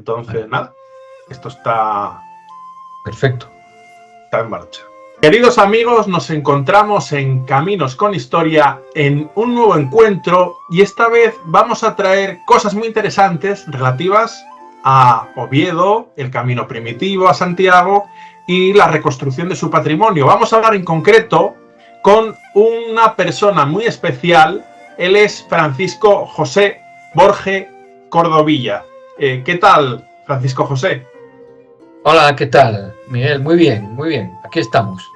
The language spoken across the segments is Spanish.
Entonces, nada, esto está perfecto. Está en marcha. Queridos amigos, nos encontramos en Caminos con Historia en un nuevo encuentro y esta vez vamos a traer cosas muy interesantes relativas a Oviedo, el camino primitivo a Santiago y la reconstrucción de su patrimonio. Vamos a hablar en concreto con una persona muy especial. Él es Francisco José Borge Cordovilla. ¿Qué tal, Francisco José? Hola, ¿qué tal, Miguel? Muy bien, aquí estamos.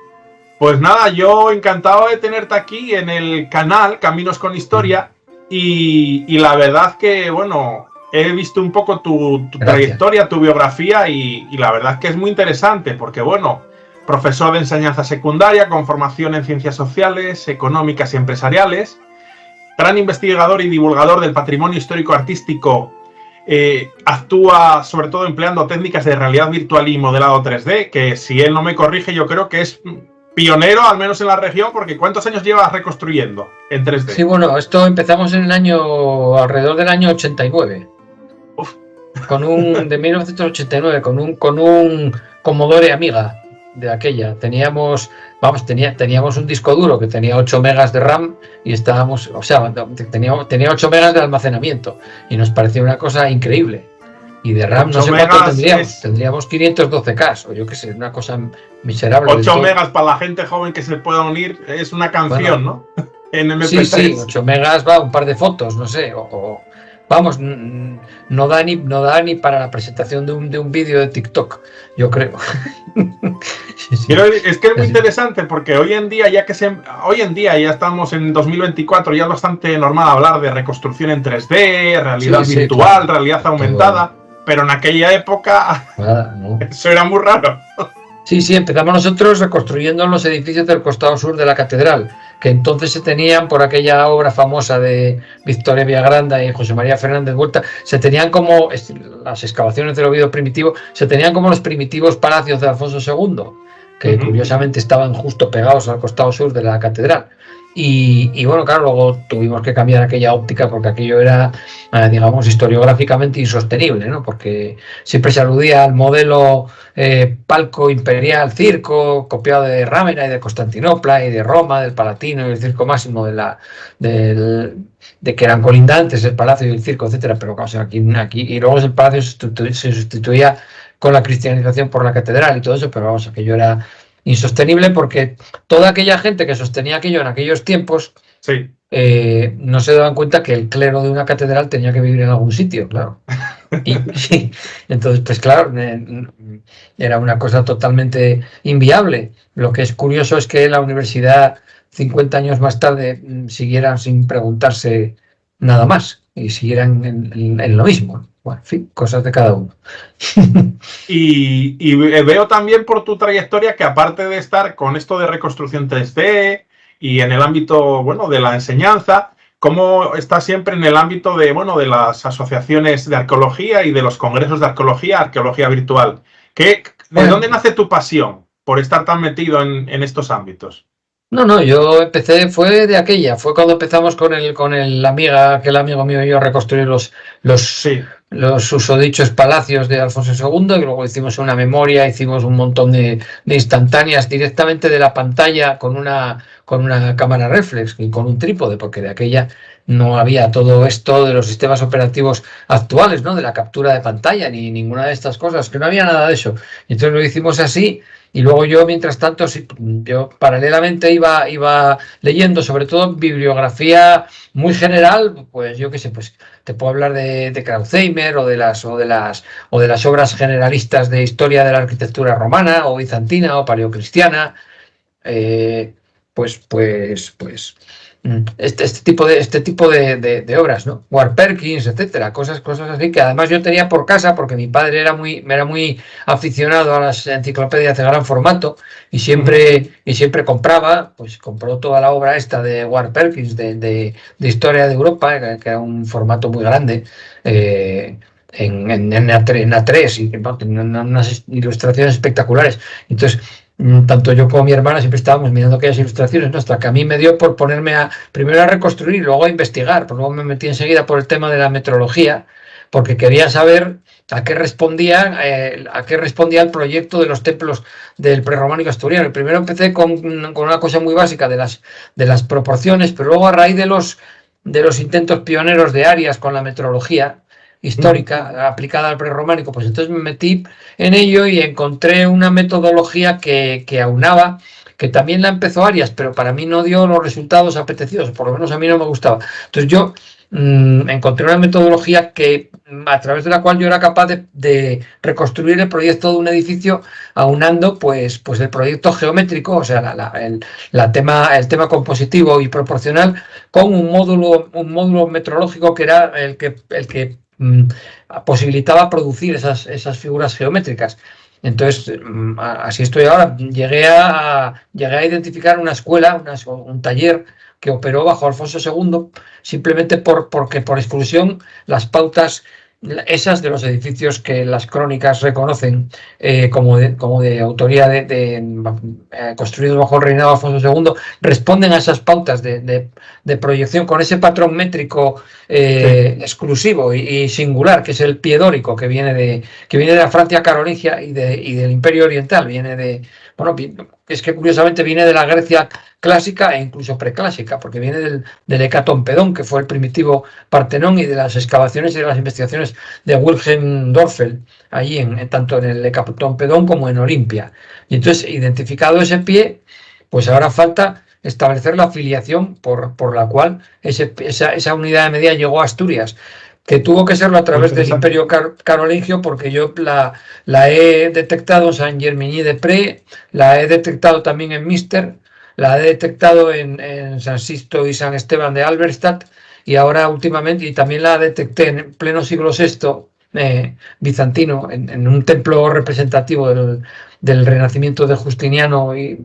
Pues nada, yo encantado de tenerte aquí en el canal Caminos con Historia y la verdad que, bueno, he visto un poco tu trayectoria, tu biografía y la verdad es que es muy interesante porque, bueno, profesor de enseñanza secundaria con formación en ciencias sociales, económicas y empresariales, gran investigador y divulgador del patrimonio histórico-artístico. Actúa sobre todo empleando técnicas de realidad virtual y modelado 3D, que si él no me corrige yo creo que es pionero, al menos en la región, porque ¿cuántos años llevas reconstruyendo en 3D? Sí, bueno, esto empezamos en el año, alrededor del año 89. Uf. De 1989, con un Commodore Amiga de aquella. Teníamos un disco duro que tenía 8 megas de RAM y estábamos, o sea, tenía 8 megas de almacenamiento y nos parecía una cosa increíble. Y de RAM no sé cuánto tendríamos 512K o yo qué sé, una cosa miserable. 8 megas para la gente joven que se pueda unir es una canción, bueno, ¿no? En MP3. Sí, 8 megas va un par de fotos, no sé, vamos, no da ni para la presentación de un vídeo de TikTok, yo creo. Sí. Pero es que es muy interesante porque hoy en día ya estamos en 2024, ya es bastante normal hablar de reconstrucción en 3D, realidad virtual, claro, realidad aumentada, pero en aquella época no. Eso era muy raro. Sí, empezamos nosotros reconstruyendo los edificios del costado sur de la catedral, que entonces se tenían por aquella obra famosa de Victoria Villagranda y José María Fernández Vuelta, se tenían como las excavaciones del Oviedo primitivo, se tenían como los primitivos palacios de Alfonso II, que curiosamente estaban justo pegados al costado sur de la catedral. Y bueno, claro, luego tuvimos que cambiar aquella óptica porque aquello era, digamos, historiográficamente insostenible, ¿no? Porque siempre se aludía al modelo palco imperial circo, copiado de Rámena y de Constantinopla y de Roma, del Palatino y el Circo Máximo de que eran colindantes el palacio y el circo, etcétera. Pero claro, aquí y luego el palacio se sustituía con la cristianización por la catedral y todo eso, pero vamos, aquello era insostenible porque toda aquella gente que sostenía aquello en aquellos tiempos no se daban cuenta que el clero de una catedral tenía que vivir en algún sitio, claro. Sí, entonces, pues claro, era una cosa totalmente inviable. Lo que es curioso es que la universidad 50 años más tarde siguieran sin preguntarse nada más y siguieran en lo mismo. Bueno, en fin, cosas de cada uno. Y veo también por tu trayectoria que aparte de estar con esto de reconstrucción 3D y en el ámbito, bueno, de la enseñanza, cómo estás siempre en el ámbito de, bueno, de las asociaciones de arqueología y de los congresos de arqueología virtual. ¿De dónde nace tu pasión por estar tan metido en estos ámbitos? No, yo empecé, fue cuando empezamos con aquel amigo mío y yo a reconstruir los susodichos palacios de Alfonso II, y luego hicimos una memoria, hicimos un montón de instantáneas directamente de la pantalla con una cámara reflex y con un trípode, porque de aquella no había todo esto de los sistemas operativos actuales, ¿no? De la captura de pantalla ni ninguna de estas cosas, que no había nada de eso. Y entonces lo hicimos así. Y luego yo, mientras tanto, yo paralelamente iba leyendo, sobre todo bibliografía muy general, pues yo qué sé, pues te puedo hablar de Krautheimer o de las obras generalistas de historia de la arquitectura romana o bizantina o paleocristiana, este tipo de obras, ¿no? Ward Perkins, etcétera, cosas así que además yo tenía por casa porque mi padre era muy aficionado a las enciclopedias de gran formato y siempre compró toda la obra esta de Ward Perkins de historia de Europa, que era un formato muy grande, en A3 y unas ilustraciones espectaculares. Entonces, tanto yo como mi hermana siempre estábamos mirando aquellas ilustraciones, ¿no? Hasta que a mí me dio por ponerme primero a reconstruir y luego a investigar, pero luego me metí enseguida por el tema de la metrología, porque quería saber a qué respondía el proyecto de los templos del prerrománico asturiano. Primero empecé con una cosa muy básica de las proporciones, pero luego a raíz de los intentos pioneros de Arias con la metrología histórica aplicada al prerrománico, pues entonces me metí en ello y encontré una metodología que aunaba, que también la empezó Arias, pero para mí no dio los resultados apetecidos, por lo menos a mí no me gustaba. Entonces yo encontré una metodología a través de la cual yo era capaz de reconstruir el proyecto de un edificio aunando pues el proyecto geométrico, o sea, el tema compositivo y proporcional, con un módulo metrológico que era el que posibilitaba producir esas figuras geométricas. Entonces, así estoy ahora. Llegué a identificar una escuela, un taller que operó bajo Alfonso II, simplemente porque por exclusión las pautas esas de los edificios que las crónicas reconocen como de autoría construidos bajo el reinado de Alfonso II, responden a esas pautas de proyección con ese patrón métrico exclusivo y singular, que es el pie dórico, que viene de la Francia carolingia y del Imperio Oriental. Es que curiosamente viene de la Grecia clásica e incluso preclásica, porque viene del Hecatompedón, que fue el primitivo Partenón, y de las excavaciones y de las investigaciones de Wilhelm Dorfel, allí tanto en el Hecatompedón como en Olimpia. Y entonces, identificado ese pie, pues ahora falta establecer la afiliación por la cual esa unidad de medida llegó a Asturias, que tuvo que serlo a través del Imperio carolingio, porque yo la he detectado en Saint-Germain-des-Prés, la he detectado también en Münster, la he detectado en San Sisto y San Esteban de Halberstadt, y ahora últimamente, y también la detecté en pleno siglo VI bizantino, en un templo representativo del renacimiento de Justiniano y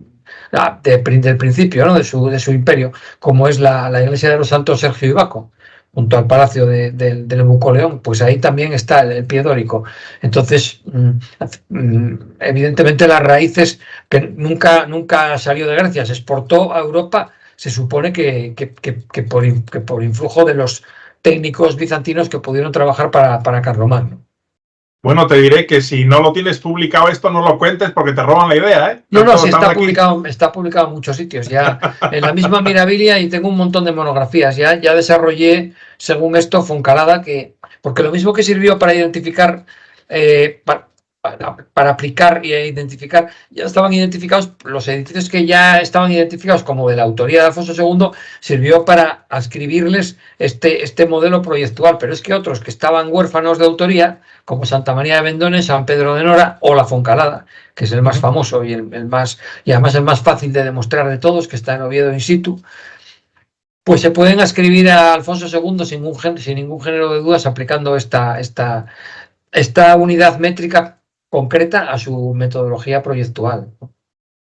del principio, ¿no? de su imperio, como es la iglesia de los Santos Sergio y Baco, junto al palacio del Bucoleón. Pues ahí también está el pie dórico. Entonces, evidentemente las raíces, que nunca salió de Grecia, se exportó a Europa, se supone que por influjo de los técnicos bizantinos que pudieron trabajar para Carlomagno. Bueno, te diré que si no lo tienes publicado esto, no lo cuentes porque te roban la idea, ¿eh? No, sí está publicado en muchos sitios, ya en la misma Mirabilia, y tengo un montón de monografías. Ya desarrollé, según esto, Foncalada, porque lo mismo que sirvió para identificar, para aplicar y identificar, ya estaban identificados, los edificios que ya estaban identificados como de la autoría de Alfonso II, sirvió para adscribirles este modelo proyectual. Pero es que otros que estaban huérfanos de autoría, como Santa María de Vendones, San Pedro de Nora o la Foncalada, que es el más famoso y además el más fácil de demostrar de todos, que está en Oviedo in situ, pues se pueden adscribir a Alfonso II sin ningún género de dudas, aplicando esta unidad métrica concreta a su metodología proyectual.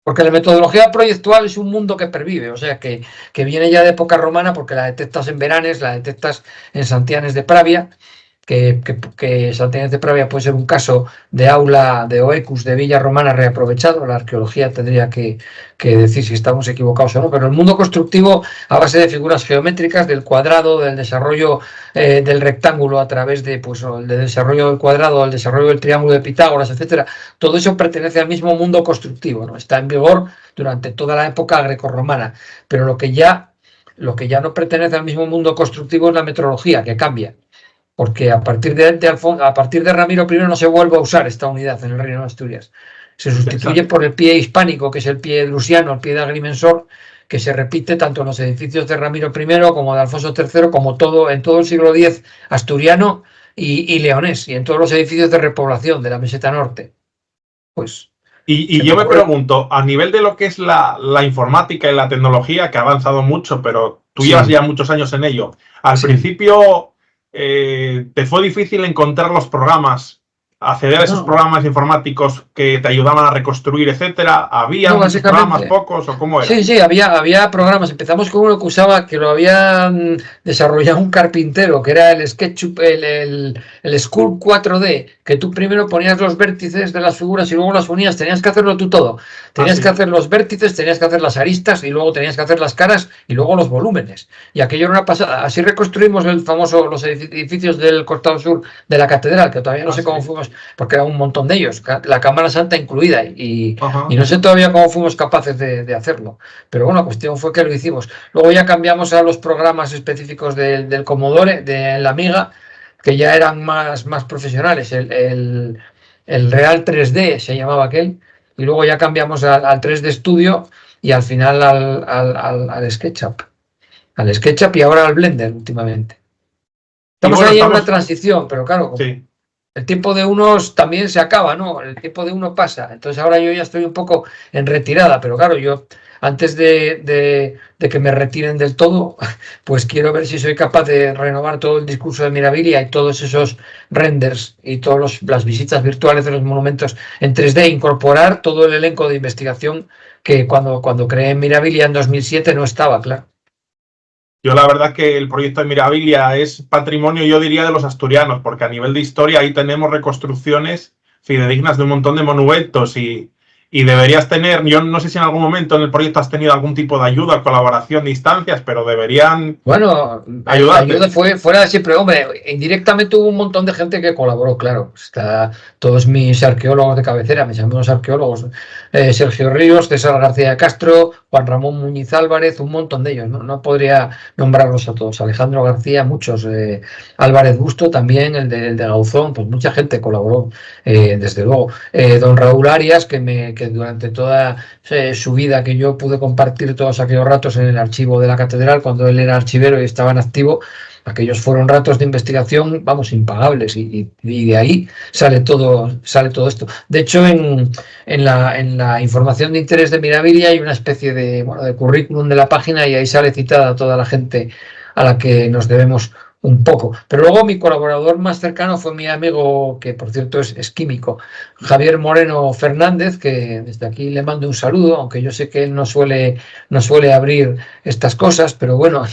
Porque la metodología proyectual es un mundo que pervive, o sea, que viene ya de época romana, porque la detectas en Veranes, la detectas en Santianes de Pravia, que Santianes de Pravia puede ser un caso de aula de Oecus de Villa Romana reaprovechado. La arqueología tendría que decir si estamos equivocados o no, pero el mundo constructivo, a base de figuras geométricas, del cuadrado, del desarrollo del rectángulo a través del desarrollo del cuadrado, el desarrollo del triángulo de Pitágoras, etcétera, todo eso pertenece al mismo mundo constructivo, ¿no? Está en vigor durante toda la época grecorromana, pero lo que ya no pertenece al mismo mundo constructivo es la metrología, que cambia, porque a partir de Ramiro I no se vuelve a usar esta unidad en el Reino de Asturias. Se sustituye por el pie hispánico, que es el pie drusiano, el pie de agrimensor, que se repite tanto en los edificios de Ramiro I como de Alfonso III, como en todo el siglo X asturiano y leonés, y en todos los edificios de repoblación de la meseta norte. Pues. Y yo me pregunto, a nivel de lo que es la informática y la tecnología, que ha avanzado mucho, pero tú llevas ya muchos años en ello, al principio te fue difícil encontrar los programas acceder a esos programas informáticos que te ayudaban a reconstruir, etcétera? ¿Había muchos programas, pocos o cómo era? Sí, sí, había programas. Empezamos con uno que usaba, que lo había desarrollado un carpintero, que era el SketchUp, el Sculpt 4D, que tú primero ponías los vértices de las figuras y luego las unías. Tenías que hacerlo tú todo. Tenías que hacer los vértices, tenías que hacer las aristas y luego tenías que hacer las caras y luego los volúmenes. Y aquello era una pasada. Así reconstruimos los edificios del costado sur de la catedral, que todavía no sé cómo fuimos, porque era un montón de ellos, la Cámara Santa incluida, y no sé todavía cómo fuimos capaces de hacerlo. Pero bueno, la cuestión fue que lo hicimos. Luego ya cambiamos a los programas específicos del Commodore, de la Amiga, que ya eran más profesionales. El Real 3D se llamaba aquel, y luego ya cambiamos al 3D Studio y al final al SketchUp. Al SketchUp y ahora al Blender últimamente. Estamos ahí en una transición, pero claro, el tiempo de unos también se acaba, ¿no? El tiempo de uno pasa. Entonces ahora yo ya estoy un poco en retirada, pero claro, yo antes de que me retiren del todo, pues quiero ver si soy capaz de renovar todo el discurso de Mirabilia y todos esos renders y todas las visitas virtuales de los monumentos en 3D, incorporar todo el elenco de investigación que cuando creé Mirabilia en 2007 no estaba, claro. Yo la verdad que el proyecto de Mirabilia es patrimonio, yo diría, de los asturianos, porque a nivel de historia ahí tenemos reconstrucciones fidedignas de un montón de monumentos y deberías tener, yo no sé si en algún momento en el proyecto has tenido algún tipo de ayuda, colaboración de instancias, pero deberían ayudarte. La ayuda fue fuera de siempre, hombre, indirectamente hubo un montón de gente que colaboró, claro. Todos mis arqueólogos de cabecera, mis amigos arqueólogos, Sergio Ríos, César García de Castro, Juan Ramón Muñiz Álvarez, un montón de ellos, no podría nombrarlos a todos, Alejandro García, muchos, Álvarez Busto también, el de Gauzón, pues mucha gente colaboró, desde luego. Don Raúl Arias, que durante toda su vida, que yo pude compartir todos aquellos ratos en el archivo de la catedral, cuando él era archivero y estaba en activo, aquellos fueron ratos de investigación, vamos, impagables, y de ahí sale todo esto. De hecho, en la información de interés de Mirabilia hay una especie de currículum de la página, y ahí sale citada toda la gente a la que nos debemos un poco. Pero luego mi colaborador más cercano fue mi amigo, que por cierto es químico, Javier Moreno Fernández, que desde aquí le mando un saludo, aunque yo sé que él no suele abrir estas cosas, pero bueno,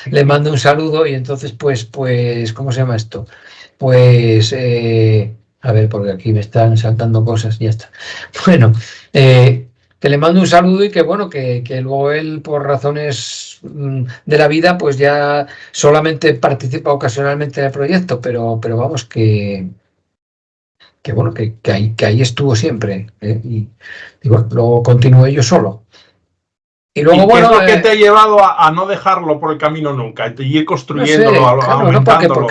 le mando un saludo. Y entonces pues, ¿cómo se llama esto? Pues, a ver, porque aquí me están saltando cosas, ya está. Bueno, que le mando un saludo, y que bueno, que luego él, por razones de la vida, pues ya solamente participa ocasionalmente en el proyecto, pero vamos, que bueno, que ahí estuvo siempre, y bueno, luego continué yo solo. Y luego, ¿qué es lo que te ha llevado a no dejarlo por el camino nunca? Y ir construyéndolo, no sé, aumentándolo.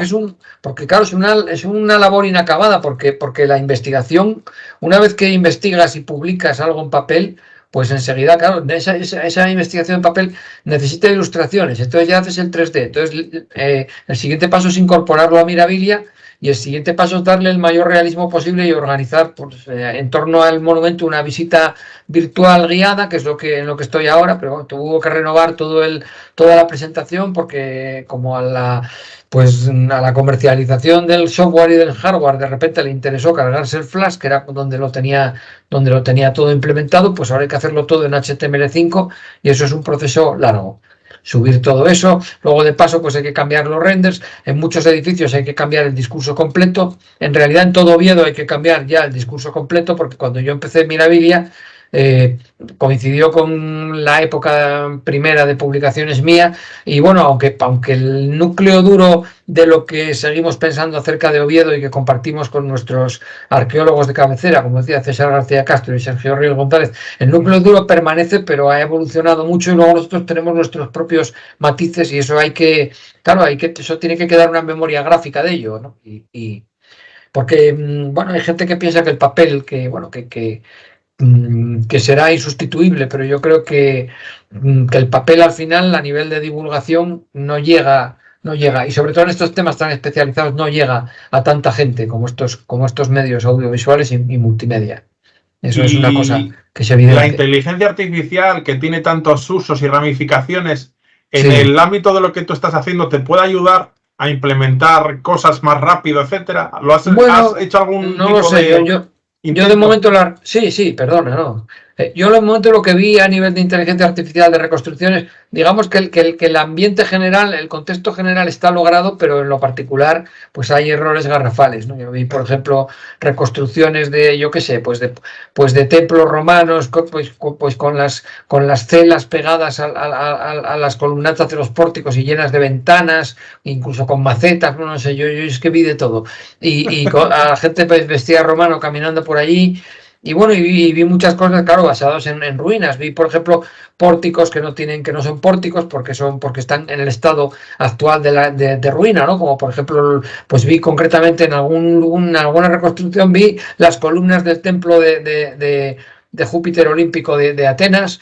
Porque claro, es una labor inacabada, porque la investigación, una vez que investigas y publicas algo en papel, pues enseguida, claro, esa investigación en papel necesita ilustraciones. Entonces ya haces el 3D. Entonces el siguiente paso es incorporarlo a Mirabilia, y el siguiente paso es darle el mayor realismo posible y organizar, pues, en torno al monumento, una visita virtual guiada, que es en lo que estoy ahora. Pero bueno, tuvo que renovar toda la presentación, porque como a la comercialización del software y del hardware de repente le interesó cargarse el Flash, que era donde lo tenía todo implementado, pues ahora hay que hacerlo todo en HTML5, y eso es un proceso largo. Subir todo eso, luego de paso pues hay que cambiar los renders, en muchos edificios hay que cambiar el discurso completo, en realidad en todo Oviedo hay que cambiar ya el discurso completo, porque cuando yo empecé en Mirabilia coincidió con la época primera de publicaciones mía, y bueno, aunque el núcleo duro de lo que seguimos pensando acerca de Oviedo y que compartimos con nuestros arqueólogos de cabecera, como decía César García Castro y Sergio Ríos González, el núcleo duro permanece, pero ha evolucionado mucho, y luego nosotros tenemos nuestros propios matices, y eso eso tiene que quedar una memoria gráfica de ello, ¿no? Porque bueno, hay gente que piensa que el papel, que será insustituible, pero yo creo que el papel al final, a nivel de divulgación, no llega, y sobre todo en estos temas tan especializados, no llega a tanta gente como estos medios audiovisuales y multimedia. Eso es una cosa que se evidente. La inteligencia artificial, que tiene tantos usos y ramificaciones en el ámbito de lo que tú estás haciendo, ¿te puede ayudar a implementar cosas más rápido, etcétera? Bueno, ¿Has hecho algún no tipo lo sé, de yo de intento? momento sí, perdona, no. Yo de momento lo que vi a nivel de inteligencia artificial de reconstrucciones, digamos que el ambiente general, el contexto general está logrado, pero en lo particular, pues hay errores garrafales, ¿no? Yo vi, por ejemplo, reconstrucciones de, yo qué sé, pues de templos romanos, pues con las celas pegadas a las columnatas de los pórticos y llenas de ventanas, incluso con macetas, no sé, yo es que vi de todo. Y a la gente vestida romano caminando por allí. Y bueno, y vi muchas cosas, claro, basadas en ruinas. Vi, por ejemplo, pórticos que no son pórticos porque están en el estado actual de ruina, ¿no? Como por ejemplo, pues vi concretamente en alguna reconstrucción, vi las columnas del templo de Júpiter Olímpico de Atenas,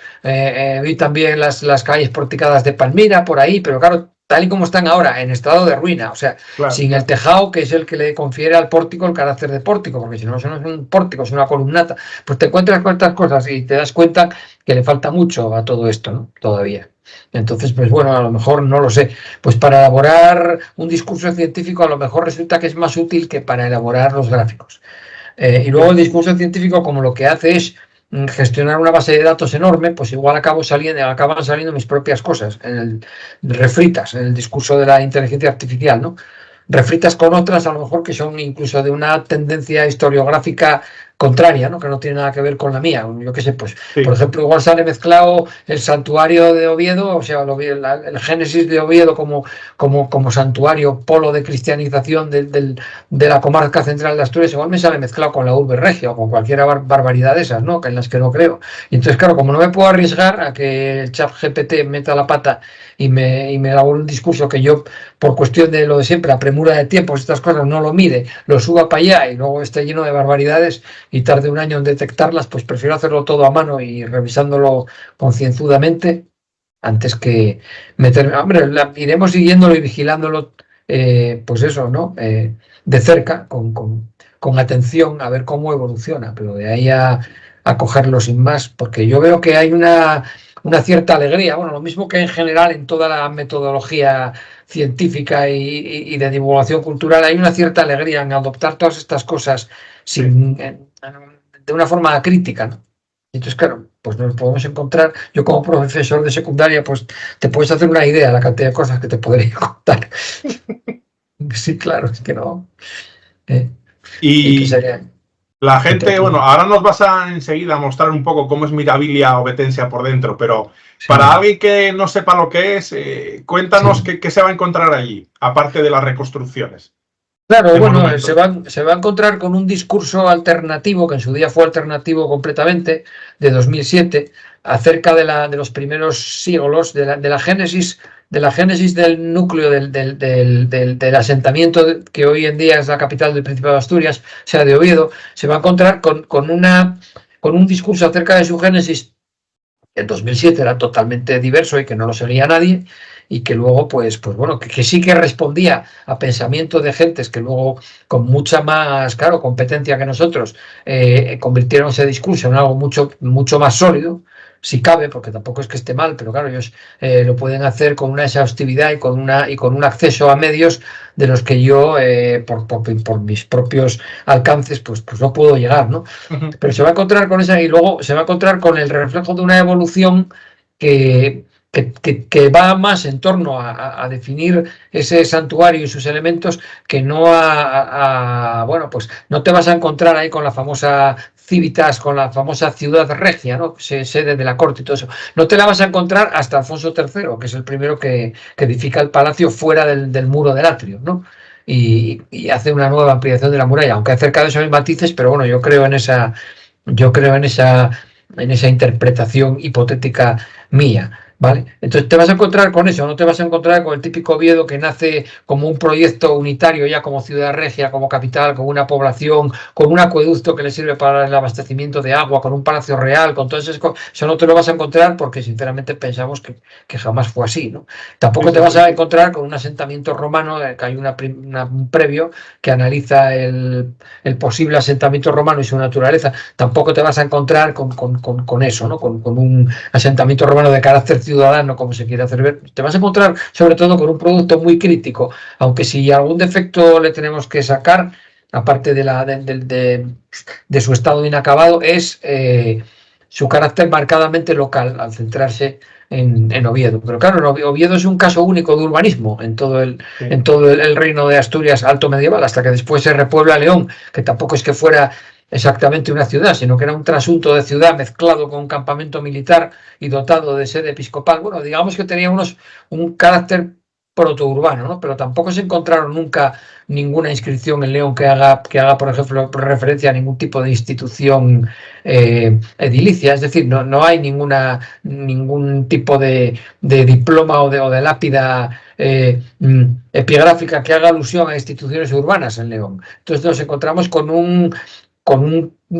vi también las calles porticadas de Palmira por ahí, pero claro, tal y como están ahora, en estado de ruina, o sea, Claro. sin el tejado, que es el que le confiere al pórtico el carácter de pórtico, porque si no, eso no es un pórtico, es una columnata, pues te encuentras con estas cosas y te das cuenta que le falta mucho a todo esto, ¿no? Todavía. Entonces, pues bueno, a lo mejor no lo sé. Pues para elaborar un discurso científico, a lo mejor resulta que es más útil que para elaborar los gráficos. Y luego el discurso científico, como lo que hace es gestionar una base de datos enorme, pues igual acaban saliendo mis propias cosas, refritas en el discurso de la inteligencia artificial, ¿no? Refritas con otras, a lo mejor que son incluso de una tendencia historiográfica contraria, ¿no? Que no tiene nada que ver con la mía. Yo qué sé, pues, Sí. por ejemplo, igual sale mezclado el santuario de Oviedo, o sea, el Génesis de Oviedo como santuario, polo de cristianización de la comarca central de Asturias, igual me sale mezclado con la urbe regia o con cualquier barbaridad de esas, ¿no? En las que no creo. Y entonces, claro, como no me puedo arriesgar a que el chat GPT meta la pata y me elabore un discurso que yo, por cuestión de lo de siempre, la premura de tiempos, estas cosas, no lo mide, lo suba para allá y luego esté lleno de barbaridades y tarde un año en detectarlas, pues prefiero hacerlo todo a mano y revisándolo concienzudamente antes que meterme. Hombre, iremos siguiéndolo y vigilándolo, pues eso, ¿no? De cerca, con atención, a ver cómo evoluciona, pero de ahí a cogerlo sin más, porque yo veo que hay una cierta alegría, bueno, lo mismo que en general en toda la metodología científica y de divulgación cultural, hay una cierta alegría en adoptar todas estas cosas de una forma crítica, ¿no? Entonces, claro, pues nos podemos encontrar, yo como profesor de secundaria, pues te puedes hacer una idea de la cantidad de cosas que te podría contar. Sí, claro, es que no. Y que Y sería la gente, bueno, entretenido. ahora nos vas a enseguida a mostrar un poco cómo es Mirabilia o Vetencia por dentro, pero para Sí, alguien que no sepa lo que es, cuéntanos sí. qué se va a encontrar allí, aparte de las reconstrucciones Claro, de bueno, se monumentos. va, se va a encontrar con un discurso alternativo, que en su día fue alternativo completamente, de 2007, acerca de los primeros siglos, de la génesis del núcleo del asentamiento que hoy en día es la capital del Principado de Asturias, o sea, de Oviedo. Se va a encontrar con un discurso acerca de su génesis. En 2007 era totalmente diverso y que no lo seguía nadie, y que luego, pues bueno, que sí que respondía a pensamientos de gentes que luego, con mucha más, claro, competencia que nosotros, convirtieron ese discurso en algo mucho más sólido, si cabe, porque tampoco es que esté mal, pero claro, ellos lo pueden hacer con una exhaustividad y con un acceso a medios de los que yo, por mis propios alcances, pues no puedo llegar, ¿no? Pero se va a encontrar con esa y luego se va a encontrar con el reflejo de una evolución que, que va más en torno a definir ese santuario y sus elementos, que no bueno, pues no te vas a encontrar ahí con la famosa Civitas, con la famosa ciudad regia, ¿no? Sede de la corte y todo eso. No te la vas a encontrar hasta Alfonso III, que es el primero que edifica el palacio fuera del muro del atrio, ¿no? Y hace una nueva ampliación de la muralla, aunque acerca de eso hay matices, pero bueno, yo creo en esa interpretación hipotética mía, ¿vale? Entonces te vas a encontrar con eso, no te vas a encontrar con el típico Oviedo que nace como un proyecto unitario ya como ciudad regia, como capital, con una población, con un acueducto que le sirve para el abastecimiento de agua, con un palacio real, con todo eso. Eso no te lo vas a encontrar porque sinceramente pensamos que jamás fue así, ¿no? Sí, Tampoco te sí, vas sí. a encontrar con un asentamiento romano, que hay un previo que analiza el posible asentamiento romano y su naturaleza. Tampoco te vas a encontrar con eso, ¿no? Con un asentamiento romano de carácter ciudadano como se quiere hacer ver, te vas a encontrar sobre todo con un producto muy crítico, aunque si algún defecto le tenemos que sacar, aparte de su estado inacabado, es su carácter marcadamente local al centrarse en Oviedo. Pero claro, Oviedo es un caso único de urbanismo en todo el reino de Asturias alto medieval, hasta que después se repuebla León, que tampoco es que fuera exactamente una ciudad, sino que era un trasunto de ciudad mezclado con un campamento militar y dotado de sede episcopal. Bueno, digamos que tenía un carácter protourbano, ¿no? Pero tampoco se encontraron nunca ninguna inscripción en León que haga, por ejemplo, referencia a ningún tipo de institución edilicia, es decir, no hay ningún tipo de diploma o de lápida epigráfica que haga alusión a instituciones urbanas en León. Entonces nos encontramos con un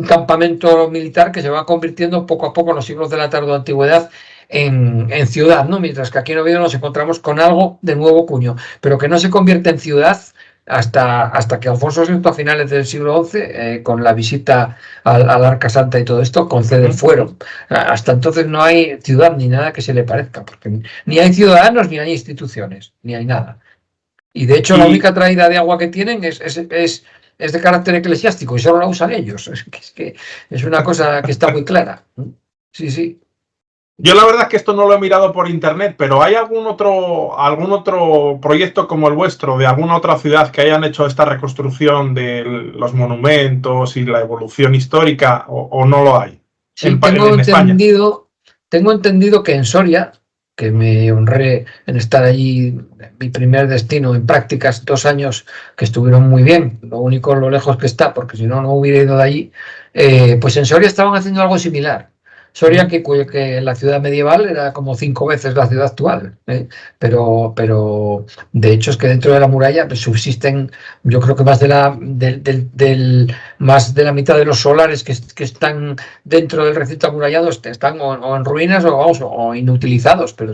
campamento militar que se va convirtiendo poco a poco en los siglos de la tarde antigüedad en ciudad, ¿no? Mientras que aquí en Oviedo nos encontramos con algo de nuevo cuño, pero que no se convierte en ciudad hasta que Alfonso VI a finales del siglo XI, con la visita al Arca Santa y todo esto, concede el fuero. Hasta entonces no hay ciudad ni nada que se le parezca, porque ni hay ciudadanos, ni hay instituciones, ni hay nada. Y de hecho la única traída de agua que tienen es de carácter eclesiástico y solo la usan ellos. Es una cosa que está muy clara. Sí, sí. Yo la verdad es que esto no lo he mirado por internet, pero ¿hay algún otro proyecto como el vuestro, de alguna otra ciudad que hayan hecho esta reconstrucción de los monumentos y la evolución histórica, o no lo hay? Sí, tengo entendido que en Soria, que me honré en estar allí, mi primer destino en prácticas, 2 años que estuvieron muy bien, lo único lo lejos que está, porque si no hubiera ido de allí, pues en Soria estaban haciendo algo similar. Soria, que la ciudad medieval era como 5 veces la ciudad actual, pero de hecho es que dentro de la muralla pues, subsisten, yo creo que más de la mitad de los solares que están dentro del recinto amurallado están o en ruinas o inutilizados, pero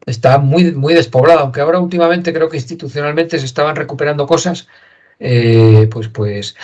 está muy, muy despoblado, aunque ahora últimamente creo que institucionalmente se estaban recuperando cosas, pues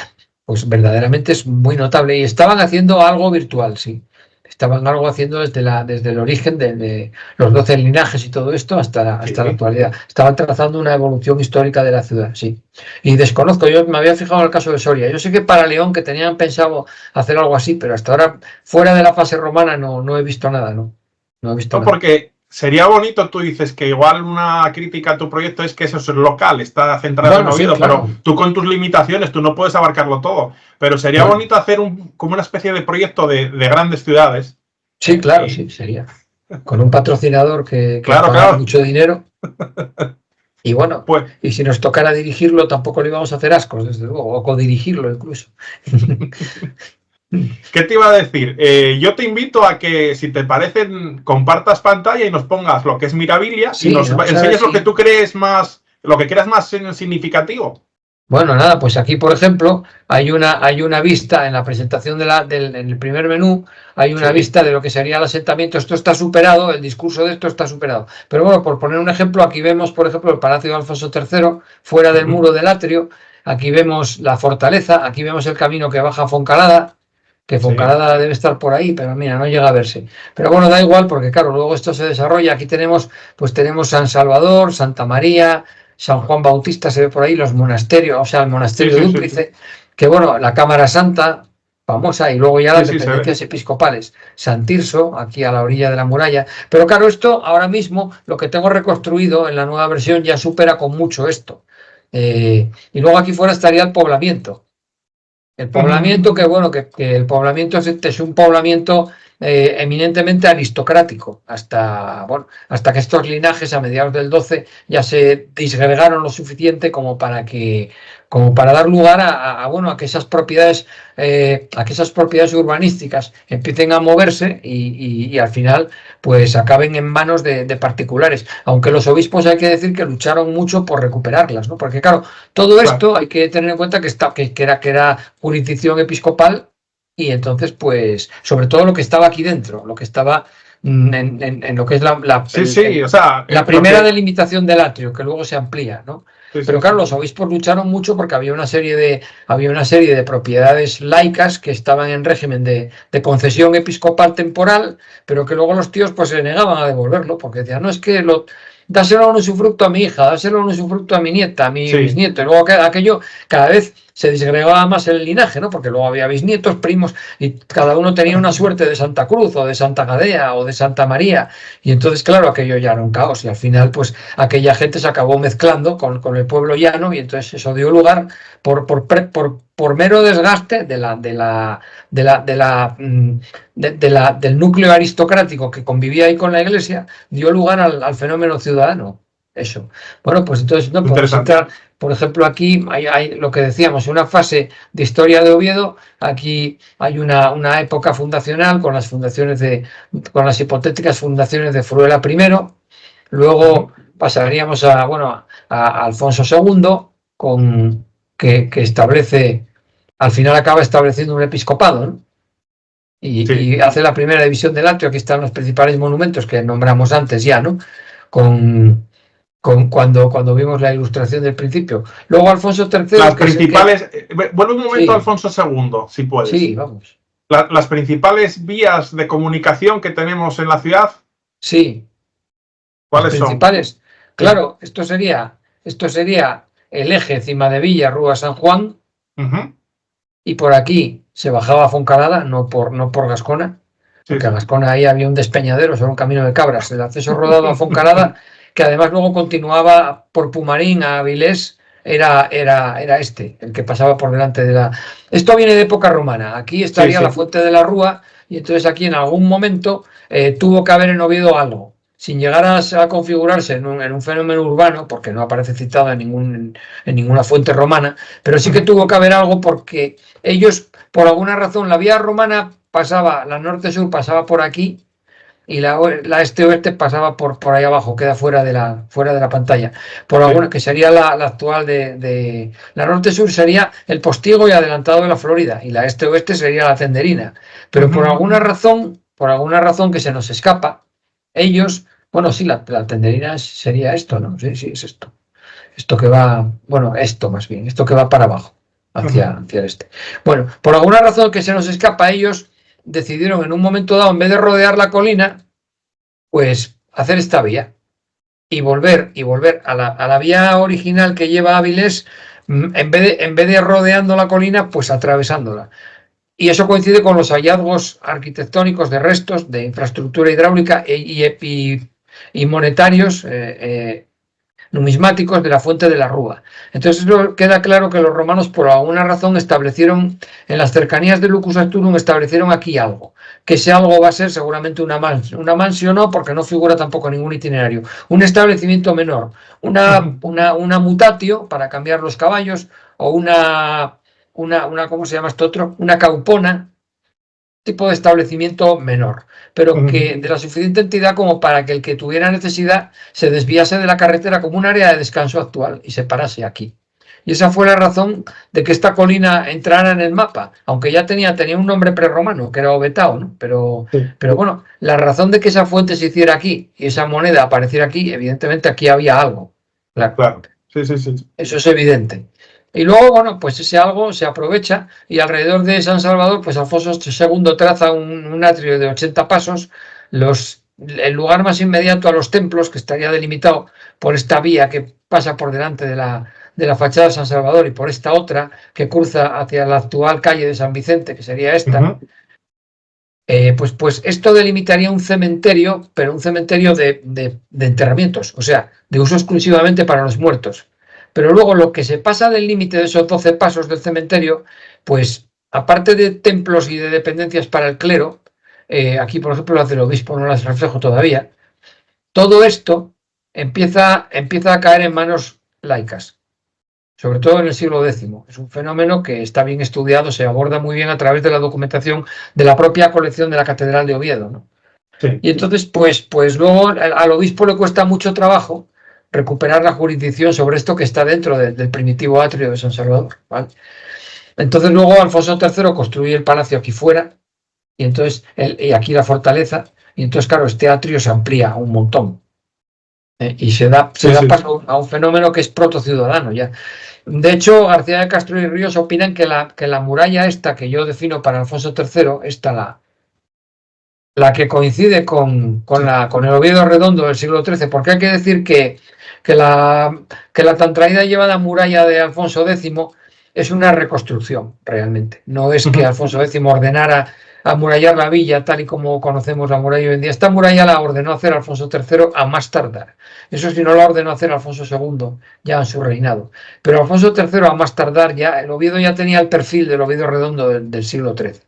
verdaderamente es muy notable, y estaban haciendo algo virtual, sí. Estaban algo haciendo desde el origen de los 12 linajes y todo esto hasta la actualidad. Estaban trazando una evolución histórica de la ciudad, sí. Y desconozco, yo me había fijado en el caso de Soria. Yo sé que para León, que tenían pensado hacer algo así, pero hasta ahora, fuera de la fase romana, no he visto nada, ¿no? No he visto nada. Porque sería bonito, tú dices que igual una crítica a tu proyecto es que eso es local, está centrado en Oviedo, sí, claro. Pero tú con tus limitaciones, tú no puedes abarcarlo todo. Pero sería bonito hacer como una especie de proyecto de grandes ciudades. Sí, claro, sí, sería. Con un patrocinador que paga mucho dinero. Y bueno, pues, y si nos tocara dirigirlo, tampoco le íbamos a hacer ascos, desde luego, o codirigirlo incluso. ¿Qué te iba a decir? Yo te invito a que, si te parece, compartas pantalla y nos pongas lo que es Mirabilia, y nos enseñes lo que tú crees más, lo que creas más significativo. Bueno, nada, pues aquí, por ejemplo, hay una vista en la presentación en el primer menú, hay una vista de lo que sería el asentamiento. Esto está superado, el discurso de esto está superado. Pero bueno, por poner un ejemplo, aquí vemos, por ejemplo, el Palacio de Alfonso III, fuera del muro del atrio. Aquí vemos la fortaleza, aquí vemos el camino que baja a Foncalada, que Foncalada debe estar por ahí, pero mira, no llega a verse. Pero bueno, da igual, porque claro, luego esto se desarrolla. Aquí tenemos San Salvador, Santa María, San Juan Bautista, se ve por ahí, los monasterios, o sea, el monasterio Dúplice, que bueno, la Cámara Santa, famosa, y luego ya las dependencias episcopales, San Tirso, aquí a la orilla de la muralla. Pero claro, esto ahora mismo, lo que tengo reconstruido en la nueva versión ya supera con mucho esto. Y luego aquí fuera estaría el poblamiento. El poblamiento, que bueno, que el poblamiento es un poblamiento eminentemente aristocrático, hasta que estos linajes a mediados del 12 ya se disgregaron lo suficiente como para dar lugar a que esas propiedades urbanísticas empiecen a moverse y al final pues acaben en manos de particulares, aunque los obispos hay que decir que lucharon mucho por recuperarlas, ¿no? Porque claro, todo esto hay que tener en cuenta que era jurisdicción episcopal. Y entonces, pues, sobre todo lo que estaba aquí dentro, lo que estaba en lo que es la primera delimitación del atrio, que luego se amplía, ¿no? Pero claro, los obispos lucharon mucho porque había una serie de propiedades laicas que estaban en régimen de concesión episcopal temporal, pero que luego los tíos pues se negaban a devolverlo, porque decían, no, es que dáselo un usufructo a mi hija, dáselo un usufructo a mi nieta, a mi bisnieto, y luego aquello cada vez se disgregaba más el linaje, ¿no? Porque luego había bisnietos, primos, y cada uno tenía una suerte de Santa Cruz, o de Santa Gadea, o de Santa María, y entonces, claro, aquello ya era un caos, y al final, pues, aquella gente se acabó mezclando con el pueblo llano, y entonces eso dio lugar, por mero desgaste del núcleo aristocrático que convivía ahí con la Iglesia, dio lugar al fenómeno ciudadano. Eso. Bueno, pues entonces no podemos entrar. Por ejemplo, aquí hay lo que decíamos, una fase de historia de Oviedo. Aquí hay una época fundacional con las con las hipotéticas fundaciones de Fruela I. Luego pasaríamos a Alfonso II, que establece, al final acaba estableciendo un episcopado, ¿no? Y hace la primera división del atrio. Aquí están los principales monumentos que nombramos antes ya, ¿no? Cuando vimos la ilustración del principio. Luego Alfonso III... Las principales... Vuelve un momento a Alfonso II, si puedes. Sí, vamos. Las principales vías de comunicación que tenemos en la ciudad. Sí. ¿Cuáles son? Principales. Claro, esto sería el eje Cimadevilla, Rúa San Juan, y por aquí se bajaba a Foncalada, no por Gascona, porque a Gascona ahí había un despeñadero sobre un camino de cabras. El acceso rodado a Foncalada, que además luego continuaba por Pumarín a Avilés, era el que pasaba por delante de la... Esto viene de época romana. Aquí estaría la fuente de la Rúa, y entonces aquí en algún momento tuvo que haber en Oviedo algo, sin llegar a configurarse en un fenómeno urbano, porque no aparece citado en ninguna fuente romana, pero sí que tuvo que haber algo, porque ellos, por alguna razón, la vía romana pasaba, la norte-sur pasaba por aquí, y la este-oeste pasaba por ahí abajo, queda fuera de la pantalla. Por alguna, que sería la actual de la norte-sur sería el Postigo y adelantado de la Florida, y la este-oeste sería la Tenderina. Pero por alguna razón que se nos escapa, ellos, bueno, sí, la Tenderina sería esto, ¿no? Sí, es esto. Esto que va, bueno, esto más bien, esto que va para abajo, hacia el este. Bueno, por alguna razón que se nos escapa, ellos decidieron en un momento dado, en vez de rodear la colina, pues hacer esta vía y volver a la vía original que lleva a Avilés, en vez de rodeando la colina, pues atravesándola. Y eso coincide con los hallazgos arquitectónicos de restos de infraestructura hidráulica y monetarios numismáticos de la fuente de la Rúa. Entonces queda claro que los romanos, por alguna razón, establecieron en las cercanías de Lucus Asturum, establecieron aquí algo, que ese algo va a ser seguramente una mansión, no, porque no figura tampoco en ningún itinerario, un establecimiento menor, una mutatio para cambiar los caballos, o una ¿cómo se llama esto otro? Una caupona, tipo de establecimiento menor, pero que de la suficiente entidad como para que el que tuviera necesidad se desviase de la carretera como un área de descanso actual y se parase aquí. Y esa fue la razón de que esta colina entrara en el mapa, aunque ya tenía un nombre prerromano, que era Obetao, ¿no? Pero bueno, la razón de que esa fuente se hiciera aquí y esa moneda apareciera aquí, evidentemente aquí había algo. Claro. Sí. Eso es evidente. Y luego, bueno, pues ese algo se aprovecha, y alrededor de San Salvador, pues Alfonso II traza un atrio de 80 pasos, el lugar más inmediato a los templos, que estaría delimitado por esta vía que pasa por delante de la fachada de San Salvador, y por esta otra que cruza hacia la actual calle de San Vicente, que sería esta. Pues esto delimitaría un cementerio, pero un cementerio de enterramientos, o sea, de uso exclusivamente para los muertos. Pero luego lo que se pasa del límite de esos 12 pasos del cementerio, pues aparte de templos y de dependencias para el clero, aquí por ejemplo las del obispo no las reflejo todavía, todo esto empieza a caer en manos laicas, sobre todo en el siglo X. Es un fenómeno que está bien estudiado, se aborda muy bien a través de la documentación de la propia colección de la Catedral de Oviedo, ¿no? Sí. Y entonces, pues luego al obispo le cuesta mucho trabajo recuperar la jurisdicción sobre esto que está dentro del primitivo atrio de San Salvador, ¿vale? Entonces luego Alfonso III construye el palacio aquí fuera, y entonces y aquí la fortaleza, y entonces claro, este atrio se amplía un montón. Y se da paso a un fenómeno que es protociudadano ya. De hecho, García de Castro y Ríos opinan que la muralla esta que yo defino para Alfonso III, la que coincide con el Oviedo Redondo del siglo XIII, porque hay que decir que la tan traída y llevada muralla de Alfonso X es una reconstrucción, realmente. No es que Alfonso X ordenara amurallar la villa tal y como conocemos la muralla hoy en día. Esta muralla la ordenó hacer Alfonso III a más tardar. Eso sí, no la ordenó hacer Alfonso II ya en su reinado. Pero Alfonso III a más tardar ya, el Oviedo ya tenía el perfil del Oviedo Redondo del siglo XIII.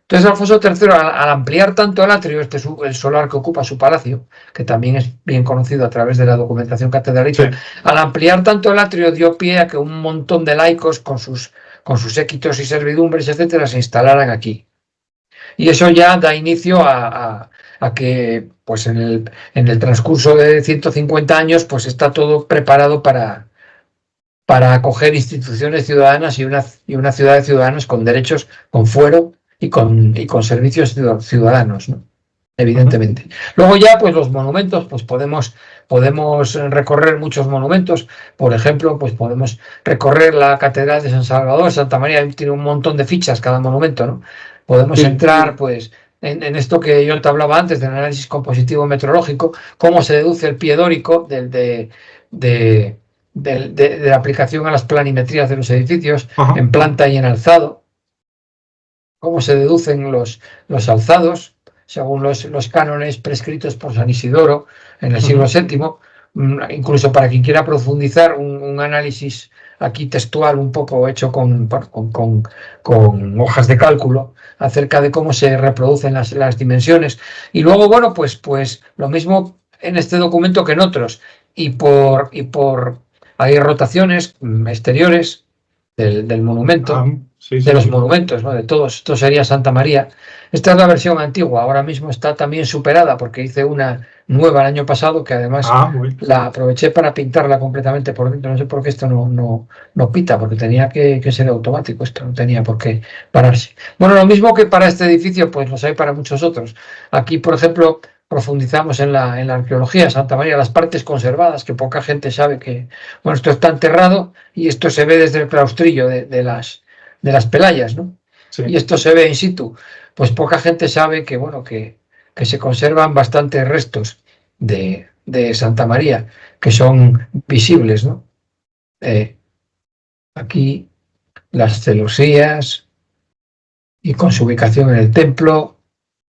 Entonces Alfonso III, al ampliar tanto el atrio, el solar que ocupa su palacio, que también es bien conocido a través de la documentación catedralicia, al ampliar tanto el atrio dio pie a que un montón de laicos con sus séquitos y servidumbres, etcétera, se instalaran aquí. Y eso ya da inicio a que pues en el transcurso de 150 años pues está todo preparado para acoger instituciones ciudadanas y una ciudad de ciudadanos con derechos, con fuero y con servicios ciudadanos, ¿no? Evidentemente. Luego ya, pues los monumentos, pues podemos recorrer muchos monumentos. Por ejemplo, pues podemos recorrer la Catedral de San Salvador. Santa María tiene un montón de fichas cada monumento, ¿no? Podemos entrar, pues, en esto que yo te hablaba antes, del análisis compositivo metrológico, cómo se deduce el pie dórico de la aplicación a las planimetrías de los edificios, en planta y en alzado, cómo se deducen los alzados, según los cánones prescritos por San Isidoro en el siglo VII, incluso para quien quiera profundizar, un análisis aquí textual un poco hecho con hojas de cálculo acerca de cómo se reproducen las dimensiones. Y luego, bueno, pues lo mismo en este documento que en otros, hay rotaciones exteriores del monumento, los monumentos, ¿no? De todos. Esto sería Santa María. Esta es la versión antigua, ahora mismo está también superada porque hice una nueva el año pasado que además la aproveché para pintarla completamente por dentro. No sé por qué esto no pita, porque tenía que ser automático, esto no tenía por qué pararse. Bueno, lo mismo que para este edificio, pues los hay para muchos otros. Aquí, por ejemplo, profundizamos en la arqueología de Santa María, las partes conservadas, que poca gente sabe que, bueno, esto está enterrado y esto se ve desde el claustrillo de las Pelayas, ¿no? Sí. Y esto se ve in situ. Pues poca gente sabe que, bueno, que se conservan bastantes restos de Santa María, que son visibles, ¿no? Aquí las celosías y con su ubicación en el templo,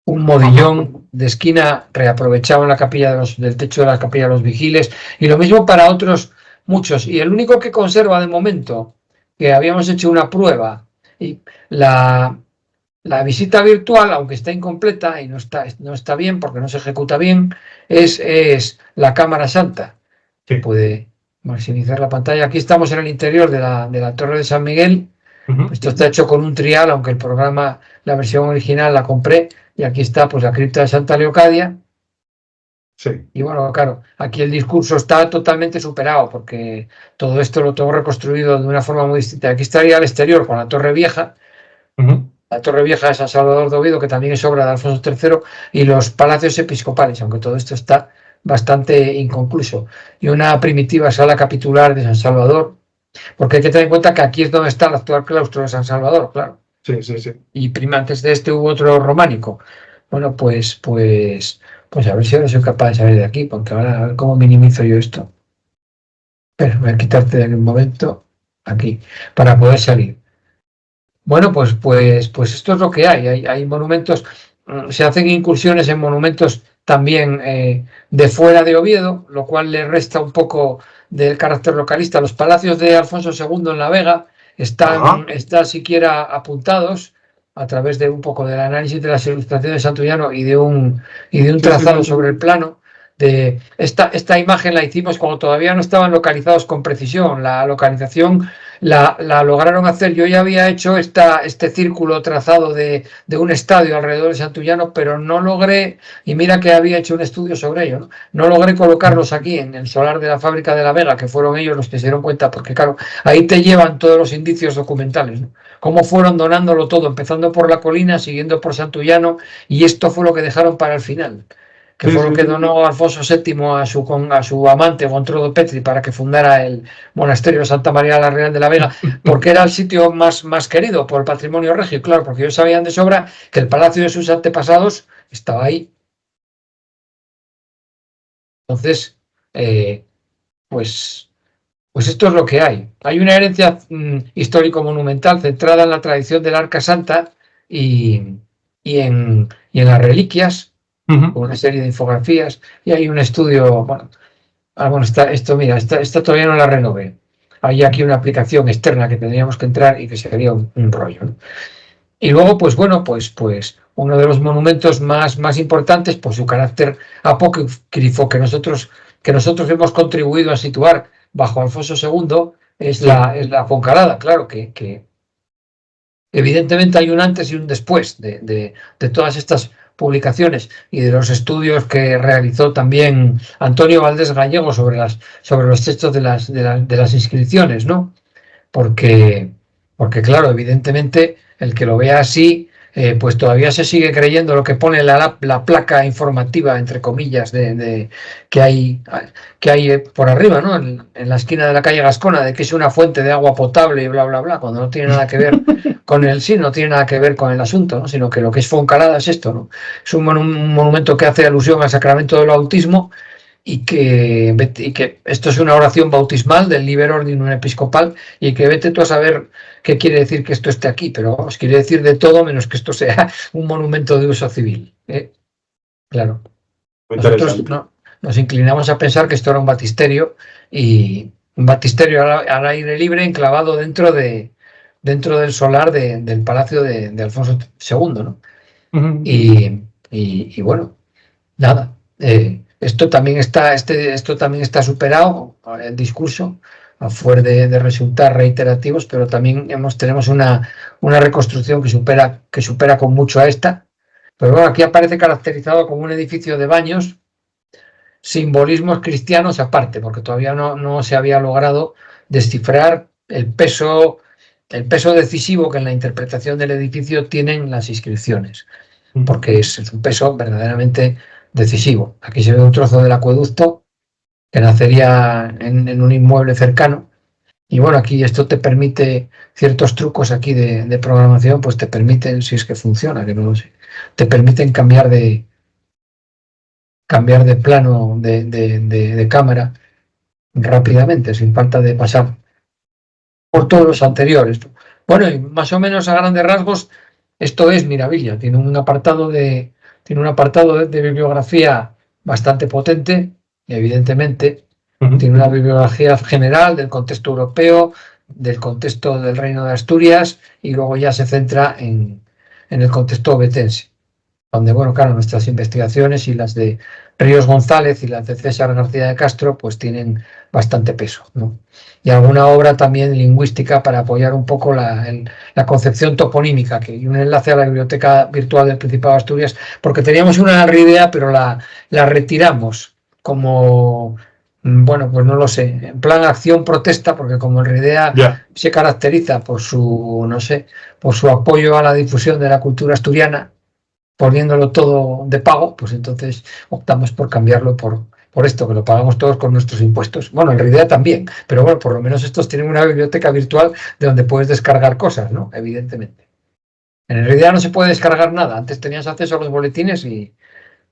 un modillón de esquina reaprovechado en la capilla del techo de la capilla de los vigiles, y lo mismo para otros muchos. Y el único que conserva de momento, que habíamos hecho una prueba, y la visita virtual, aunque está incompleta y no está bien porque no se ejecuta bien, es la cámara santa, que puede maximizar la pantalla. Aquí estamos en el interior de la Torre de San Miguel. Esto está hecho con un trial, aunque el programa, la versión original la compré, y aquí está pues la cripta de Santa Leocadia. Sí. Y bueno, claro, aquí el discurso está totalmente superado porque todo esto lo tengo reconstruido de una forma muy distinta. Aquí estaría al exterior con la Torre Vieja, la Torre Vieja de San Salvador de Oviedo, que también es obra de Alfonso III, y los palacios episcopales, aunque todo esto está bastante inconcluso. Y una primitiva sala capitular de San Salvador, porque hay que tener en cuenta que aquí es donde está el actual claustro de San Salvador, claro. Sí. Y antes de este hubo otro románico. Bueno, pues a ver si ahora soy capaz de salir de aquí, porque ahora a ver cómo minimizo yo esto. Pero voy a quitarte en un momento aquí, para poder salir. Bueno, pues esto es lo que hay monumentos, se hacen incursiones en monumentos también de fuera de Oviedo, lo cual le resta un poco del carácter localista. Los palacios de Alfonso II en La Vega están siquiera apuntados a través de un poco del análisis de las ilustraciones de Santullano y de un trazado sobre el plano. Esta imagen la hicimos cuando todavía no estaban localizados con precisión. La localización la lograron hacer. Yo ya había hecho este círculo trazado de un estadio alrededor de Santullano, pero no logré, y mira que había hecho un estudio sobre ello, no logré colocarlos aquí en el solar de la fábrica de La Vega, que fueron ellos los que se dieron cuenta, porque claro, ahí te llevan todos los indicios documentales, ¿no? Cómo fueron donándolo todo, empezando por la colina, siguiendo por Santullano, y esto fue lo que dejaron para el final, que fue lo que donó Alfonso VII a su amante Gontrudo Petri para que fundara el monasterio de Santa María la Real de la Vega, porque era el sitio más querido por el patrimonio regio, claro, porque ellos sabían de sobra que el palacio de sus antepasados estaba ahí. Entonces, pues esto es lo que hay. Hay una herencia histórico-monumental centrada en la tradición del Arca Santa y en las reliquias, con una serie de infografías, y hay un estudio, bueno, esta todavía no la renové. Hay aquí una aplicación externa que tendríamos que entrar y que sería un rollo, ¿no? Y luego, pues bueno, pues uno de los monumentos más importantes por su carácter apócrifo que nosotros hemos contribuido a situar bajo Alfonso II es la Foncalada. Claro que evidentemente hay un antes y un después de todas estas publicaciones y de los estudios que realizó también Antonio Valdés Gallego sobre los textos de las inscripciones, ¿no? Porque claro, evidentemente el que lo vea así, pues todavía se sigue creyendo lo que pone la placa informativa, entre comillas, que hay por arriba, ¿no? En la esquina de la calle Gascona, de que es una fuente de agua potable y bla, bla, bla, cuando no tiene nada que ver no tiene nada que ver con el asunto, ¿no? Sino que lo que es Foncalada es esto, ¿no? Es un monumento que hace alusión al sacramento del bautismo, y que esto es una oración bautismal del Liber Ordinum Episcopal, y que vete tú a saber qué quiere decir que esto esté aquí, pero vamos, quiere decir de todo menos que esto sea un monumento de uso civil, ¿eh? Claro. Nosotros nos inclinamos a pensar que esto era un baptisterio, y un baptisterio al aire libre enclavado dentro del solar del palacio de Alfonso II, ¿no? Y bueno, nada. Esto también está superado, el discurso, a fuer de resultar reiterativos, pero también tenemos una reconstrucción que supera con mucho a esta. Pero bueno, aquí aparece caracterizado como un edificio de baños, simbolismos cristianos aparte, porque todavía no se había logrado descifrar el peso decisivo que en la interpretación del edificio tienen las inscripciones, porque es un peso verdaderamente decisivo. Aquí se ve un trozo del acueducto que nacería en un inmueble cercano, y bueno, aquí esto te permite ciertos trucos aquí de programación, pues te permiten, si es que funciona, que no lo sé, te permiten cambiar de plano de cámara rápidamente, sin falta de pasar por todos los anteriores. Bueno, y más o menos a grandes rasgos esto es Miravilla. Tiene un apartado de bibliografía bastante potente, evidentemente. Tiene una bibliografía general del contexto europeo, del contexto del Reino de Asturias, y luego ya se centra en el contexto obetense, donde, bueno, claro, nuestras investigaciones y las de Ríos González y las de César García de Castro pues tienen bastante peso, ¿no? Y alguna obra también lingüística para apoyar un poco la concepción toponímica, y un enlace a la biblioteca virtual del Principado de Asturias, porque teníamos una idea, pero la retiramos como, bueno, pues no lo sé, en plan acción protesta, porque como el RIDEA se caracteriza por su apoyo a la difusión de la cultura asturiana, poniéndolo todo de pago, pues entonces optamos por cambiarlo por esto, que lo pagamos todos con nuestros impuestos. Bueno, en realidad también, pero bueno, por lo menos estos tienen una biblioteca virtual de donde puedes descargar cosas, ¿no? Evidentemente. En realidad no se puede descargar nada. Antes tenías acceso a los boletines y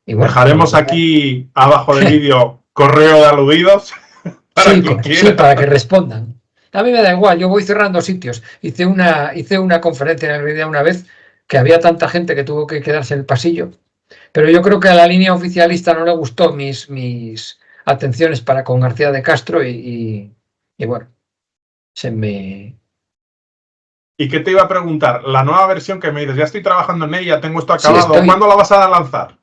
bueno. Dejaremos aquí abajo del vídeo correo de aludidos para que respondan. A mí me da igual, yo voy cerrando sitios. Hice una conferencia en realidad una vez, que había tanta gente que tuvo que quedarse en el pasillo, pero yo creo que a la línea oficialista no le gustó mis atenciones para con García de Castro, y bueno, se me... ¿Y qué te iba a preguntar? La nueva versión que me dices, ya estoy trabajando en ella, tengo esto acabado, ¿cuándo la vas a lanzar?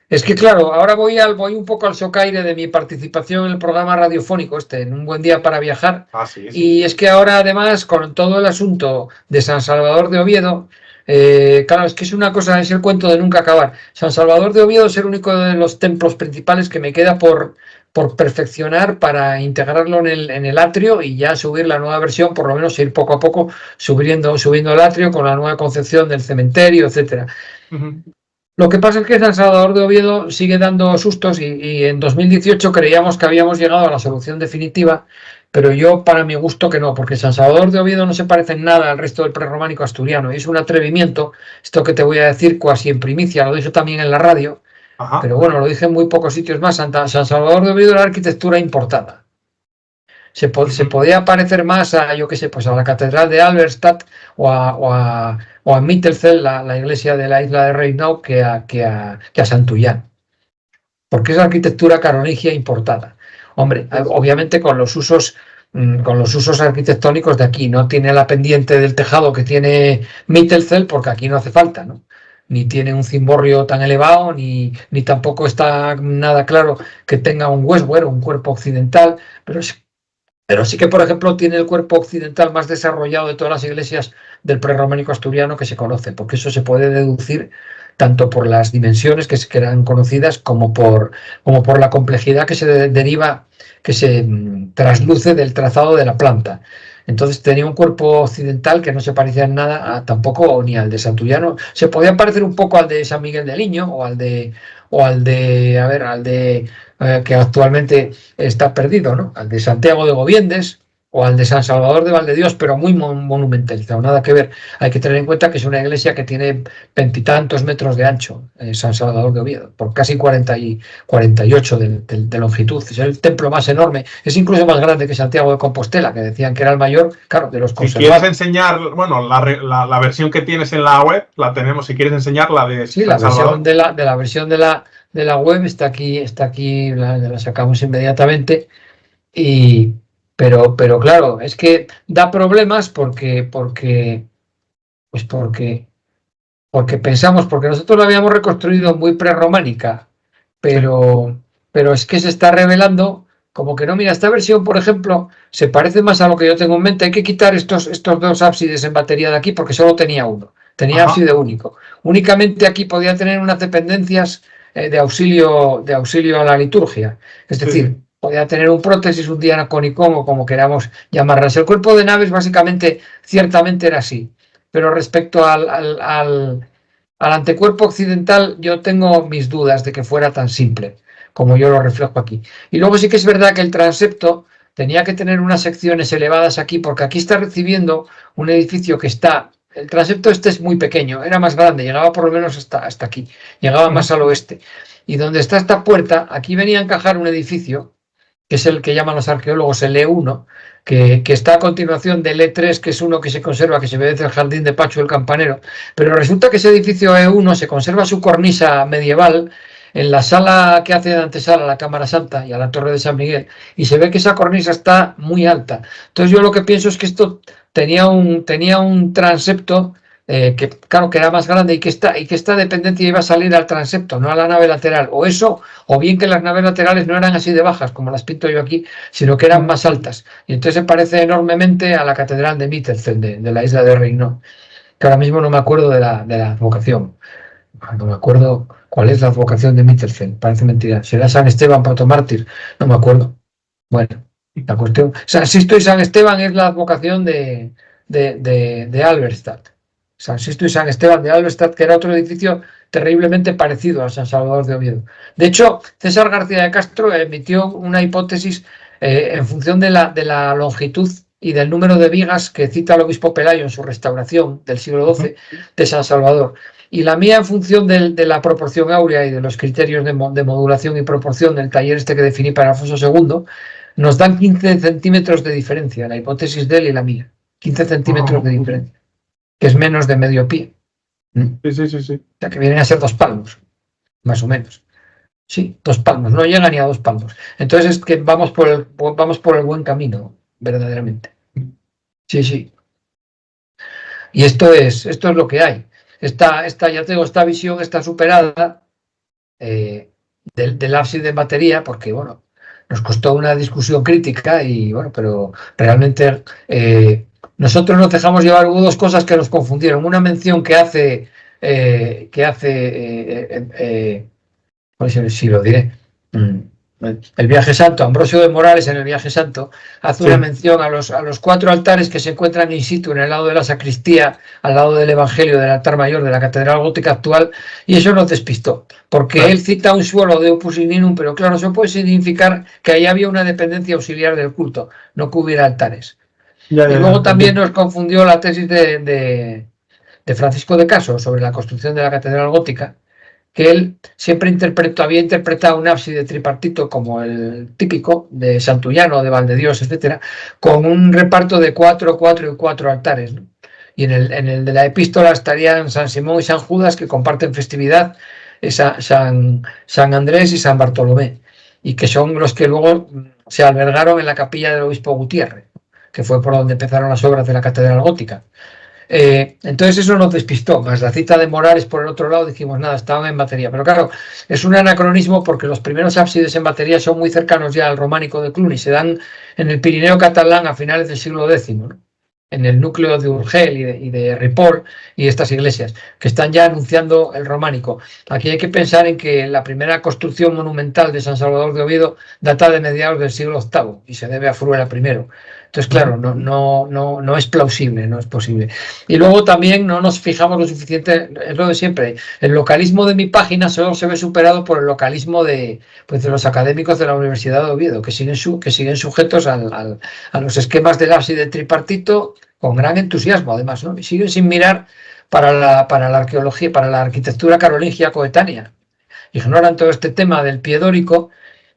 Es que claro, ahora voy un poco al socaire de mi participación en el programa radiofónico en Un Buen Día para Viajar. Sí. Y es que ahora, además, con todo el asunto de San Salvador de Oviedo, claro, es que es una cosa, es el cuento de nunca acabar. San Salvador de Oviedo es el único de los templos principales que me queda por perfeccionar, para integrarlo en el atrio y ya subir la nueva versión, por lo menos ir poco a poco subiendo el atrio con la nueva concepción del cementerio, etcétera. Lo que pasa es que San Salvador de Oviedo sigue dando sustos y en 2018 creíamos que habíamos llegado a la solución definitiva, pero yo, para mi gusto, que no, porque San Salvador de Oviedo no se parece en nada al resto del prerrománico asturiano. Y es un atrevimiento, esto que te voy a decir cuasi en primicia, lo dije también en la radio, Ajá. pero bueno, lo dije en muy pocos sitios más. San Salvador de Oviedo era arquitectura importada. Se podía parecer más a, yo qué sé, pues a la Catedral de Halberstadt o a Mittelfeld, la iglesia de la isla de Reynau, que a Santullán, porque es arquitectura carolingia importada. Hombre, obviamente con los usos arquitectónicos de aquí. No tiene la pendiente del tejado que tiene Mittelfeld, porque aquí no hace falta, ¿no? Ni tiene un cimborrio tan elevado, ni tampoco está nada claro que tenga un Westward, un cuerpo occidental, pero sí que, por ejemplo, tiene el cuerpo occidental más desarrollado de todas las iglesias del prerrománico asturiano que se conoce, porque eso se puede deducir tanto por las dimensiones que eran conocidas como por la complejidad que se deriva, que se trasluce del trazado de la planta. Entonces tenía un cuerpo occidental que no se parecía en nada tampoco ni al de Santullano. Se podía parecer un poco al de San Miguel de Liño que actualmente está perdido, ¿no? Al de Santiago de Goviendes o al de San Salvador de Valdedios, pero muy monumentalizado, nada que ver. Hay que tener en cuenta que es una iglesia que tiene 20 metros de ancho, San Salvador de Oviedo, por casi 48 de longitud. Es el templo más enorme, es incluso más grande que Santiago de Compostela, que decían que era el mayor, claro, de los conservados. Si quieres enseñar, bueno, la versión que tienes en la web, la tenemos. Si quieres enseñar la de Sí, San Salvador. la versión de la web está aquí, la sacamos inmediatamente. Pero claro, es que da problemas pues porque pensamos, porque nosotros la habíamos reconstruido muy prerrománica, Sí. pero es que se está revelando como que no. Mira, esta versión, por ejemplo, se parece más a lo que yo tengo en mente. Hay que quitar estos dos ábsides en batería de aquí porque solo tenía uno, tenía Ajá. ábside único. Únicamente aquí podía tener unas dependencias de auxilio a la liturgia, es Sí, decir, sí. podía tener un prótesis, un diaconicón o como queramos llamarlas. El cuerpo de naves básicamente, ciertamente era así, pero respecto al antecuerpo occidental yo tengo mis dudas de que fuera tan simple como yo lo reflejo aquí. Y luego sí que es verdad que el transepto tenía que tener unas secciones elevadas aquí, porque aquí está recibiendo un edificio que está. El transepto este es muy pequeño, era más grande, llegaba por lo menos hasta aquí, llegaba más al oeste. Y donde está esta puerta, aquí venía a encajar un edificio, que es el que llaman los arqueólogos el E1, que está a continuación del E3, que es uno que se conserva, que se ve desde el jardín de Pacho el Campanero. Pero resulta que ese edificio E1 se conserva su cornisa medieval en la sala que hace de antesala a la Cámara Santa y a la Torre de San Miguel, y se ve que esa cornisa está muy alta. Entonces yo lo que pienso es que esto tenía un transepto que claro que era más grande y que esta dependencia iba a salir al transepto, no a la nave lateral, o eso, o bien que las naves laterales no eran así de bajas como las pinto yo aquí, sino que eran más altas. Y entonces se parece enormemente a la catedral de Mittelfeld, de la isla de Reino, que ahora mismo no me acuerdo de la advocación. No me acuerdo cuál es la advocación de Mittelfeld, parece mentira. ¿Será San Esteban protomártir? No me acuerdo. Bueno, la cuestión. San Sisto y San Esteban es la advocación de Halberstadt. San Sisto y San Esteban de Halberstadt, que era otro edificio terriblemente parecido a San Salvador de Oviedo. De hecho, César García de Castro emitió una hipótesis en función de la longitud y del número de vigas que cita el obispo Pelayo en su restauración del siglo XII de San Salvador. Y la mía, en función de la proporción áurea y de los criterios de modulación y proporción del taller este que definí para Alfonso II, nos dan 15 centímetros de diferencia, la hipótesis de él y la mía. 15 centímetros de diferencia, que es menos de medio pie. Sí. O sea, que vienen a ser 2 palmos, más o menos. Sí, 2 palmos, no llega ni a 2 palmos. Entonces es que vamos por el buen camino, verdaderamente. Sí. Y esto es lo que hay. Ya tengo esta visión, está superada del ábside de batería, porque bueno, nos costó una discusión crítica y bueno, pero realmente nosotros nos dejamos llevar. Hubo 2 cosas que nos confundieron. Una mención que hace si lo diré, El Viaje Santo, Ambrosio de Morales en el Viaje Santo hace una mención a los 4 altares que se encuentran in situ en el lado de la sacristía, al lado del Evangelio del altar mayor de la Catedral Gótica actual, y eso nos despistó, porque él cita un suelo de Opus Ininum, pero claro, eso puede significar que ahí había una dependencia auxiliar del culto, no que hubiera altares. Y luego también nos confundió la tesis de Francisco de Caso sobre la construcción de la Catedral Gótica, que él siempre había interpretado un ábside tripartito como el típico de Santullano, de Valdedios, etcétera, con un reparto de 4, 4 y 4 altares, ¿no? Y en el de la epístola estarían San Simón y San Judas, que comparten festividad, San Andrés y San Bartolomé, y que son los que luego se albergaron en la capilla del obispo Gutiérrez, que fue por donde empezaron las obras de la Catedral Gótica. Entonces eso nos despistó, más la cita de Morales por el otro lado, dijimos nada, estaban en batería, pero claro, es un anacronismo porque los primeros ábsides en batería son muy cercanos ya al románico de Cluny, se dan en el Pirineo catalán a finales del siglo X, ¿no? En el núcleo de Urgel y de Ripoll y estas iglesias, que están ya anunciando el románico. Aquí hay que pensar en que la primera construcción monumental de San Salvador de Oviedo data de mediados del siglo VIII y se debe a Fruela I. Entonces, claro, no es plausible, no es posible. Y luego también no nos fijamos lo suficiente, es lo de siempre, el localismo de mi página solo se ve superado por el localismo de los académicos de la Universidad de Oviedo, que siguen sujetos a los esquemas del ábside tripartito con gran entusiasmo, además, ¿no? Y siguen sin mirar para la arqueología, para la arquitectura carolingia coetánea. Ignoran todo este tema del pie dórico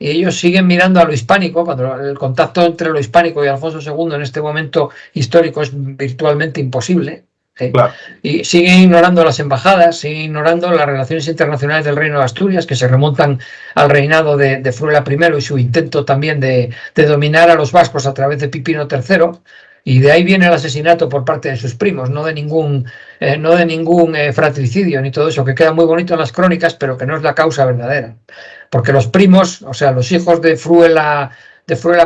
y ellos siguen mirando a lo hispánico, cuando el contacto entre lo hispánico y Alfonso II en este momento histórico es virtualmente imposible. Claro. Y siguen ignorando las embajadas, siguen ignorando las relaciones internacionales del Reino de Asturias, que se remontan al reinado de Fruela I y su intento también de dominar a los vascos a través de Pipino III. Y de ahí viene el asesinato por parte de sus primos, no de ningún fratricidio ni todo eso, que queda muy bonito en las crónicas, pero que no es la causa verdadera. Porque los primos, o sea, los hijos de Fruela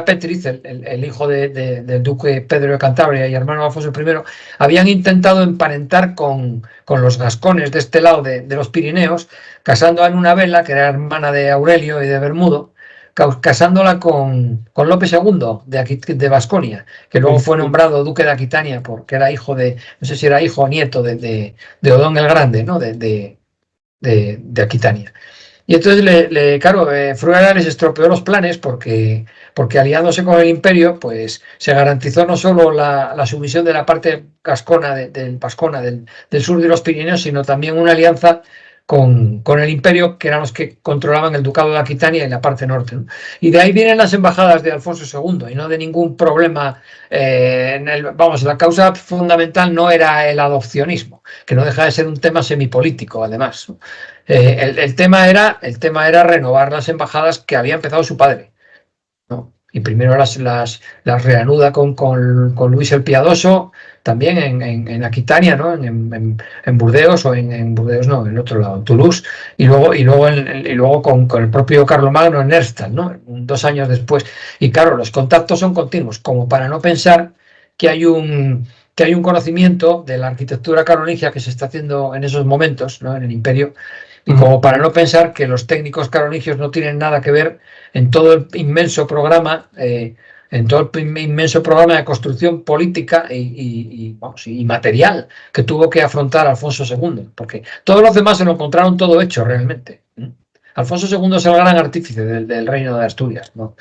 Petriz, el hijo del duque Pedro de Cantabria y hermano de Alfonso I, habían intentado emparentar con los gascones de este lado de los Pirineos, casando a Nunavela, que era hermana de Aurelio y de Bermudo, casándola con Lope II de Baskonia, que luego fue nombrado duque de Aquitania porque era hijo no sé si era hijo o nieto de Odón el Grande, ¿no? de Aquitania. Y entonces, claro, Fruela les estropeó los planes porque aliándose con el imperio, pues se garantizó no solo la sumisión de la parte vascona del sur de los Pirineos, sino también una alianza con el imperio, que eran los que controlaban el ducado de Aquitania y la parte norte, ¿no? Y de ahí vienen las embajadas de Alfonso II y no de ningún problema. La causa fundamental no era el adopcionismo, que no deja de ser un tema semipolítico, además, ¿no? El tema era renovar las embajadas que había empezado su padre, ¿no? Y primero las reanuda con Luis el Piadoso, también en Aquitania, ¿no? en Burdeos, o en Burdeos no, en otro lado, en Toulouse, y luego con el propio Carlomagno en Nerstal, ¿no? 2 años después. Y claro, los contactos son continuos, como para no pensar que hay un conocimiento de la arquitectura carolingia que se está haciendo en esos momentos, ¿no? En el imperio, y como para no pensar que los técnicos carolingios no tienen nada que ver en todo el inmenso programa, de construcción política y material que tuvo que afrontar Alfonso II, porque todos los demás se lo encontraron todo hecho realmente. Alfonso II es el gran artífice del reino de Asturias, ¿no?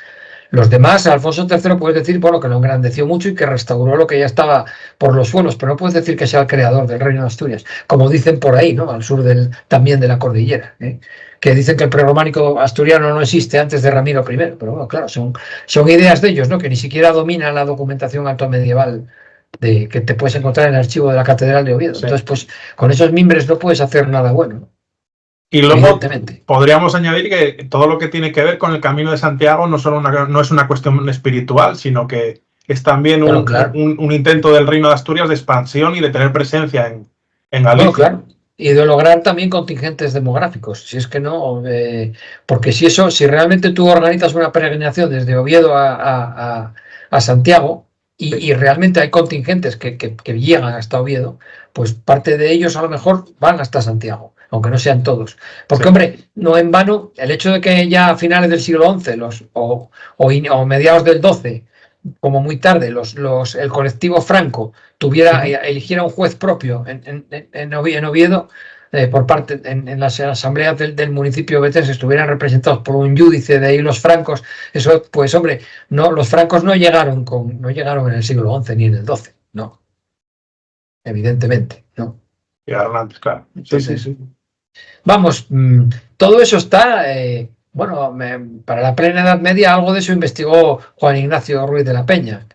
Los demás, Alfonso III, puedes decir, bueno, que lo engrandeció mucho y que restauró lo que ya estaba por los suelos, pero no puedes decir que sea el creador del reino de Asturias, como dicen por ahí, ¿no? Al sur también de la cordillera, que dicen que el prerrománico asturiano no existe antes de Ramiro I, pero bueno, claro, son ideas de ellos, ¿no? Que ni siquiera dominan la documentación altomedieval que te puedes encontrar en el archivo de la Catedral de Oviedo. Sí. Entonces, pues con esos mimbres no puedes hacer nada bueno, ¿no? Y luego podríamos añadir que todo lo que tiene que ver con el Camino de Santiago no es una cuestión espiritual, sino que es también un intento del Reino de Asturias de expansión y de tener presencia en Galicia. Bueno, claro. Y de lograr también contingentes demográficos. Si es que no, porque si realmente tú organizas una peregrinación desde Oviedo a Santiago y realmente hay contingentes que llegan hasta Oviedo, pues parte de ellos a lo mejor van hasta Santiago. aunque no sean todos. Porque, Sí. hombre, no en vano, el hecho de que ya a finales del siglo XI o mediados del XII, como muy tarde, el colectivo franco eligiera un juez propio en Oviedo, por parte en las asambleas del municipio ovetense estuvieran representados por un júdice, de ahí los francos, eso, pues hombre, no, los francos no llegaron en el siglo XI ni en el XII, no, evidentemente, no. Llegaron antes, claro. Entonces, Sí. vamos, todo eso está, bueno, para la plena Edad Media algo de eso investigó Juan Ignacio Ruiz de la Peña,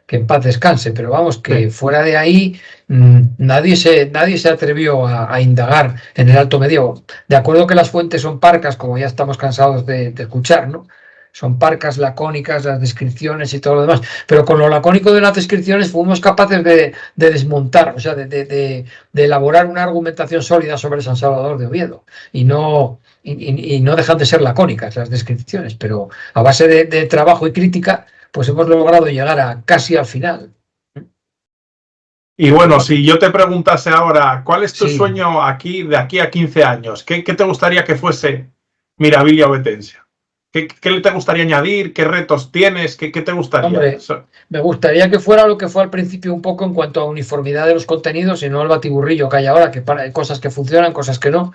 que en paz descanse, pero vamos, que fuera de ahí nadie se atrevió a indagar en el Alto Medievo. De acuerdo que las fuentes son parcas, como ya estamos cansados de escuchar, ¿no? Son parcas, lacónicas, las descripciones y todo lo demás, pero con lo lacónico de las descripciones fuimos capaces de desmontar, o sea, de elaborar una argumentación sólida sobre San Salvador de Oviedo, y no dejan de ser lacónicas las descripciones, pero a base de trabajo y crítica, pues hemos logrado llegar casi al final. Y bueno, si yo te preguntase ahora, ¿cuál es tu Sí. sueño de aquí a 15 años? ¿Qué te gustaría que fuese Mirabilia Ovetensia? ¿Qué te gustaría añadir? ¿Qué retos tienes? ¿Qué te gustaría? Hombre, me gustaría que fuera lo que fue al principio un poco en cuanto a uniformidad de los contenidos y no el batiburrillo que hay ahora, que hay cosas que funcionan, cosas que no.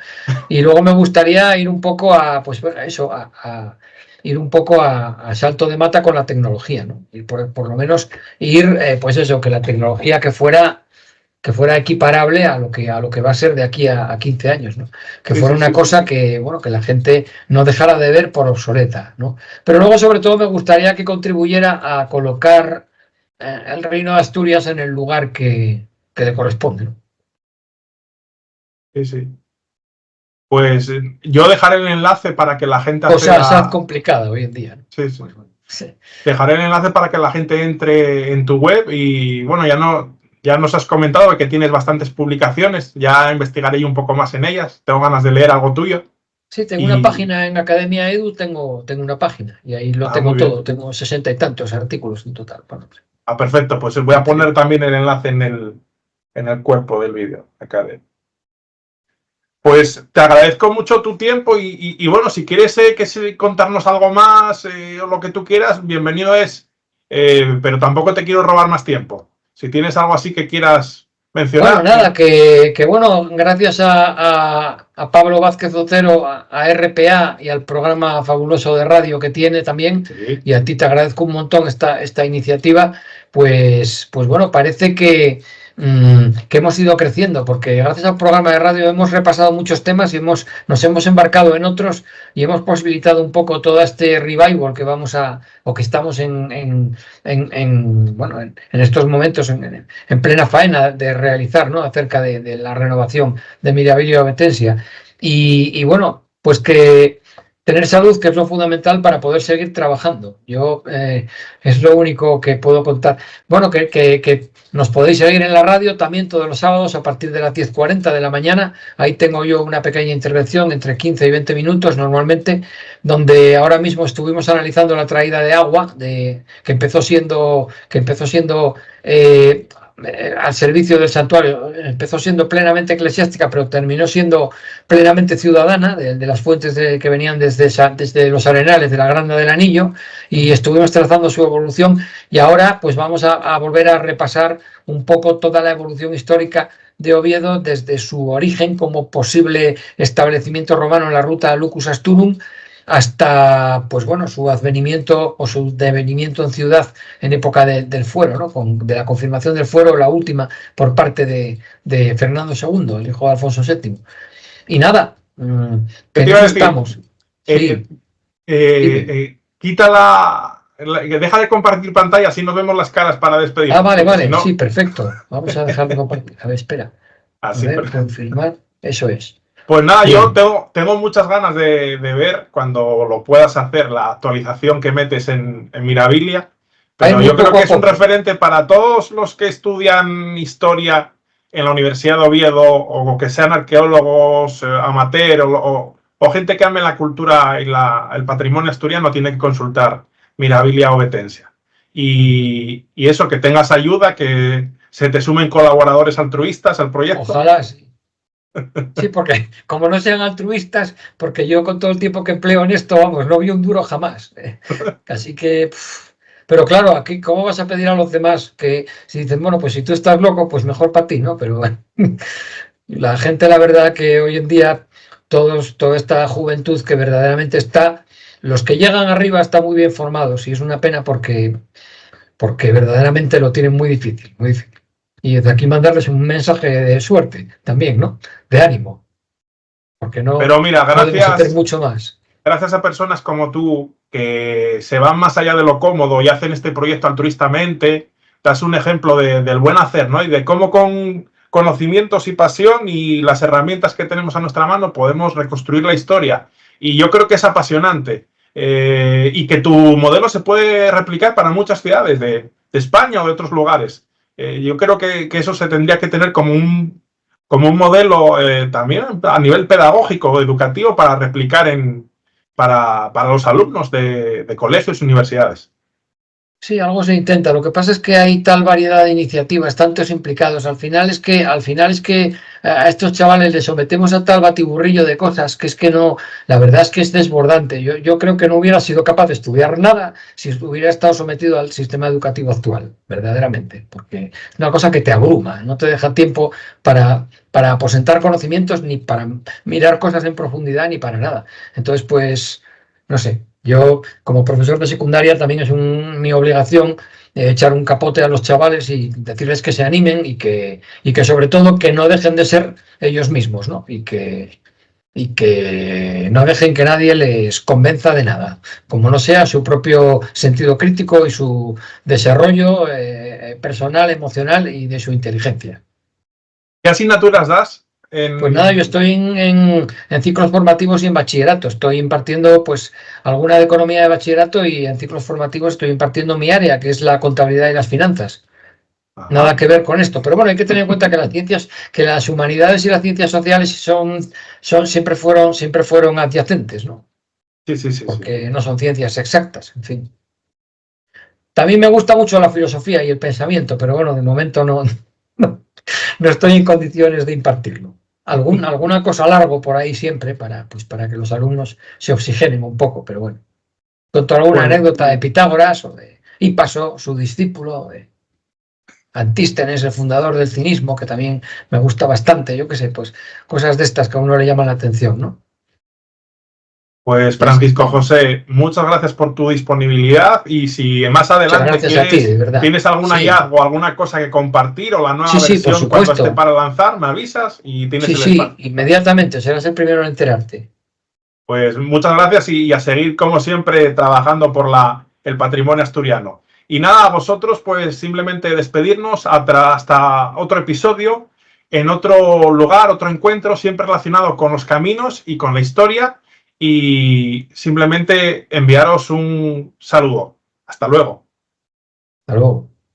Y luego me gustaría ir un poco pues eso, ir un poco a salto de mata con la tecnología, ¿no? Y por lo menos ir, pues eso, que la tecnología que fuera equiparable a lo que va a ser de aquí a 15 años, ¿no? Que fuera una cosa que, bueno, que la gente no dejara de ver por obsoleta, ¿no? Pero luego, sobre todo, me gustaría que contribuyera a colocar el Reino de Asturias en el lugar que le corresponde, ¿no? Sí. Pues yo dejaré el enlace para que la gente Cosa complicada hoy en día, ¿no? Sí. Pues, bueno, sí. Dejaré el enlace para que la gente entre en tu web y, bueno, ya nos has comentado que tienes bastantes publicaciones, ya investigaré yo un poco más en ellas, tengo ganas de leer algo tuyo. Sí, tengo una página en Academia Edu, tengo una página y ahí lo tengo todo, tengo 60 y tantos artículos en total. Bueno, perfecto, pues voy a poner también el enlace en el cuerpo del vídeo. Pues te agradezco mucho tu tiempo y bueno, si quieres contarnos algo más o lo que tú quieras, bienvenido es, pero tampoco te quiero robar más tiempo. Si tienes algo así que quieras mencionar. Bueno, nada, que bueno, gracias a Pablo Vázquez Otero, a RPA y al programa fabuloso de radio que tiene también, Sí. Y a ti te agradezco un montón esta iniciativa, pues bueno, parece que hemos ido creciendo, porque gracias al programa de radio hemos repasado muchos temas y nos hemos embarcado en otros y hemos posibilitado un poco todo este revival que que estamos en estos momentos en plena faena de realizar, ¿no? Acerca de la renovación de Mirabilia Ovetensia. Y bueno, pues que tener salud, que es lo fundamental para poder seguir trabajando. Yo es lo único que puedo contar. Bueno, que nos podéis seguir en la radio también todos los sábados a partir de las 10:40 de la mañana. Ahí tengo yo una pequeña intervención entre 15 y 20 minutos normalmente, donde ahora mismo estuvimos analizando la traída de agua que empezó siendo al servicio del santuario, empezó siendo plenamente eclesiástica, pero terminó siendo plenamente ciudadana, de las fuentes que venían desde los arenales de la Granda del Anillo, y estuvimos trazando su evolución, y ahora pues vamos a volver a repasar un poco toda la evolución histórica de Oviedo desde su origen como posible establecimiento romano en la ruta Lucus Asturum hasta, pues bueno, su advenimiento o su devenimiento en ciudad en época del fuero, ¿no? De la confirmación del fuero, la última por parte de Fernando II, el hijo de Alfonso VII. Y nada, ¿Qué te iba a decir? Estamos. Sí. Deja de compartir pantalla, así nos vemos las caras para despedirnos. Vale, si no... sí, perfecto. Vamos a dejar de compartir. A ver, espera. Así, confirmar, eso es. Pues nada, bien. Yo tengo muchas ganas de ver cuando lo puedas hacer la actualización que metes en Mirabilia, pero yo creo que es un referente para todos los que estudian historia en la Universidad de Oviedo o que sean arqueólogos amateur o gente que ame la cultura y el patrimonio asturiano, tiene que consultar Mirabilia Ovetensia. Y eso, que tengas ayuda, que se te sumen colaboradores altruistas al proyecto. Ojalá sí. Sí, porque como no sean altruistas, porque yo con todo el tiempo que empleo en esto, vamos, no vi un duro jamás. Así que, pero claro, aquí, ¿cómo vas a pedir a los demás que si dicen, bueno, pues si tú estás loco, pues mejor para ti, ¿no? Pero bueno, la gente, la verdad que hoy en día, toda esta juventud que verdaderamente está, los que llegan arriba están muy bien formados y es una pena porque verdaderamente lo tienen muy difícil, muy difícil. Y desde aquí mandarles un mensaje de suerte también, ¿no? De ánimo, porque no Pero mira, podemos hacer mucho más. gracias a personas como tú que se van más allá de lo cómodo y hacen este proyecto altruistamente, das un ejemplo del buen hacer, ¿no? Y de cómo con conocimientos y pasión y las herramientas que tenemos a nuestra mano podemos reconstruir la historia. Y yo creo que es apasionante. Y que tu modelo se puede replicar para muchas ciudades de España o de otros lugares. Yo creo que eso se tendría que tener como un modelo también a nivel pedagógico, educativo, para replicar para los alumnos de colegios y universidades. Sí, algo se intenta. Lo que pasa es que hay tal variedad de iniciativas, tantos implicados. Al final es que a estos chavales les sometemos a tal batiburrillo de cosas que es que no, la verdad es que es desbordante. Yo creo que no hubiera sido capaz de estudiar nada si hubiera estado sometido al sistema educativo actual, verdaderamente, porque es una cosa que te abruma, no te deja tiempo para aposentar conocimientos, ni para mirar cosas en profundidad, ni para nada. Entonces, pues, no sé. Yo, como profesor de secundaria, también es mi obligación echar un capote a los chavales y decirles que se animen y que sobre todo que no dejen de ser ellos mismos, ¿no? Y que no dejen que nadie les convenza de nada, como no sea su propio sentido crítico y su desarrollo personal, emocional y de su inteligencia. ¿Qué asignaturas das? Pues nada, yo estoy en ciclos formativos y en bachillerato. Estoy impartiendo pues alguna de economía de bachillerato y en ciclos formativos estoy impartiendo mi área, que es la contabilidad y las finanzas. Nada Ajá. que ver con esto. Pero bueno, hay que tener en cuenta que las ciencias, que las humanidades y las ciencias sociales siempre fueron adyacentes, ¿no? Sí, sí, sí, sí. Porque no son ciencias exactas, en fin. También me gusta mucho la filosofía y el pensamiento, pero bueno, de momento no, no estoy en condiciones de impartirlo. Alguna cosa largo por ahí siempre para que los alumnos se oxigenen un poco, pero bueno. Cuento alguna Pues, anécdota de Pitágoras o de Hipaso, su discípulo, de Antístenes, el fundador del cinismo, que también me gusta bastante, yo qué sé, pues cosas de estas que a uno le llaman la atención, ¿no? pues, Y así, Francisco José, muchas gracias por tu disponibilidad y si más muchas adelante gracias a ti, de verdad. tienes algún Sí, hallazgo, alguna cosa que compartir o la nueva sí, sí, por versión cuando esté supuesto. para lanzar, me avisas y tienes Sí, el sí, espacio. inmediatamente, serás el primero en enterarte. Pues muchas gracias y a seguir, como siempre, trabajando por el patrimonio asturiano. Y nada, a vosotros, pues simplemente despedirnos hasta otro episodio, en otro lugar, otro encuentro, siempre relacionado con los caminos y con la historia. Y simplemente enviaros un saludo. Hasta luego. Hasta luego.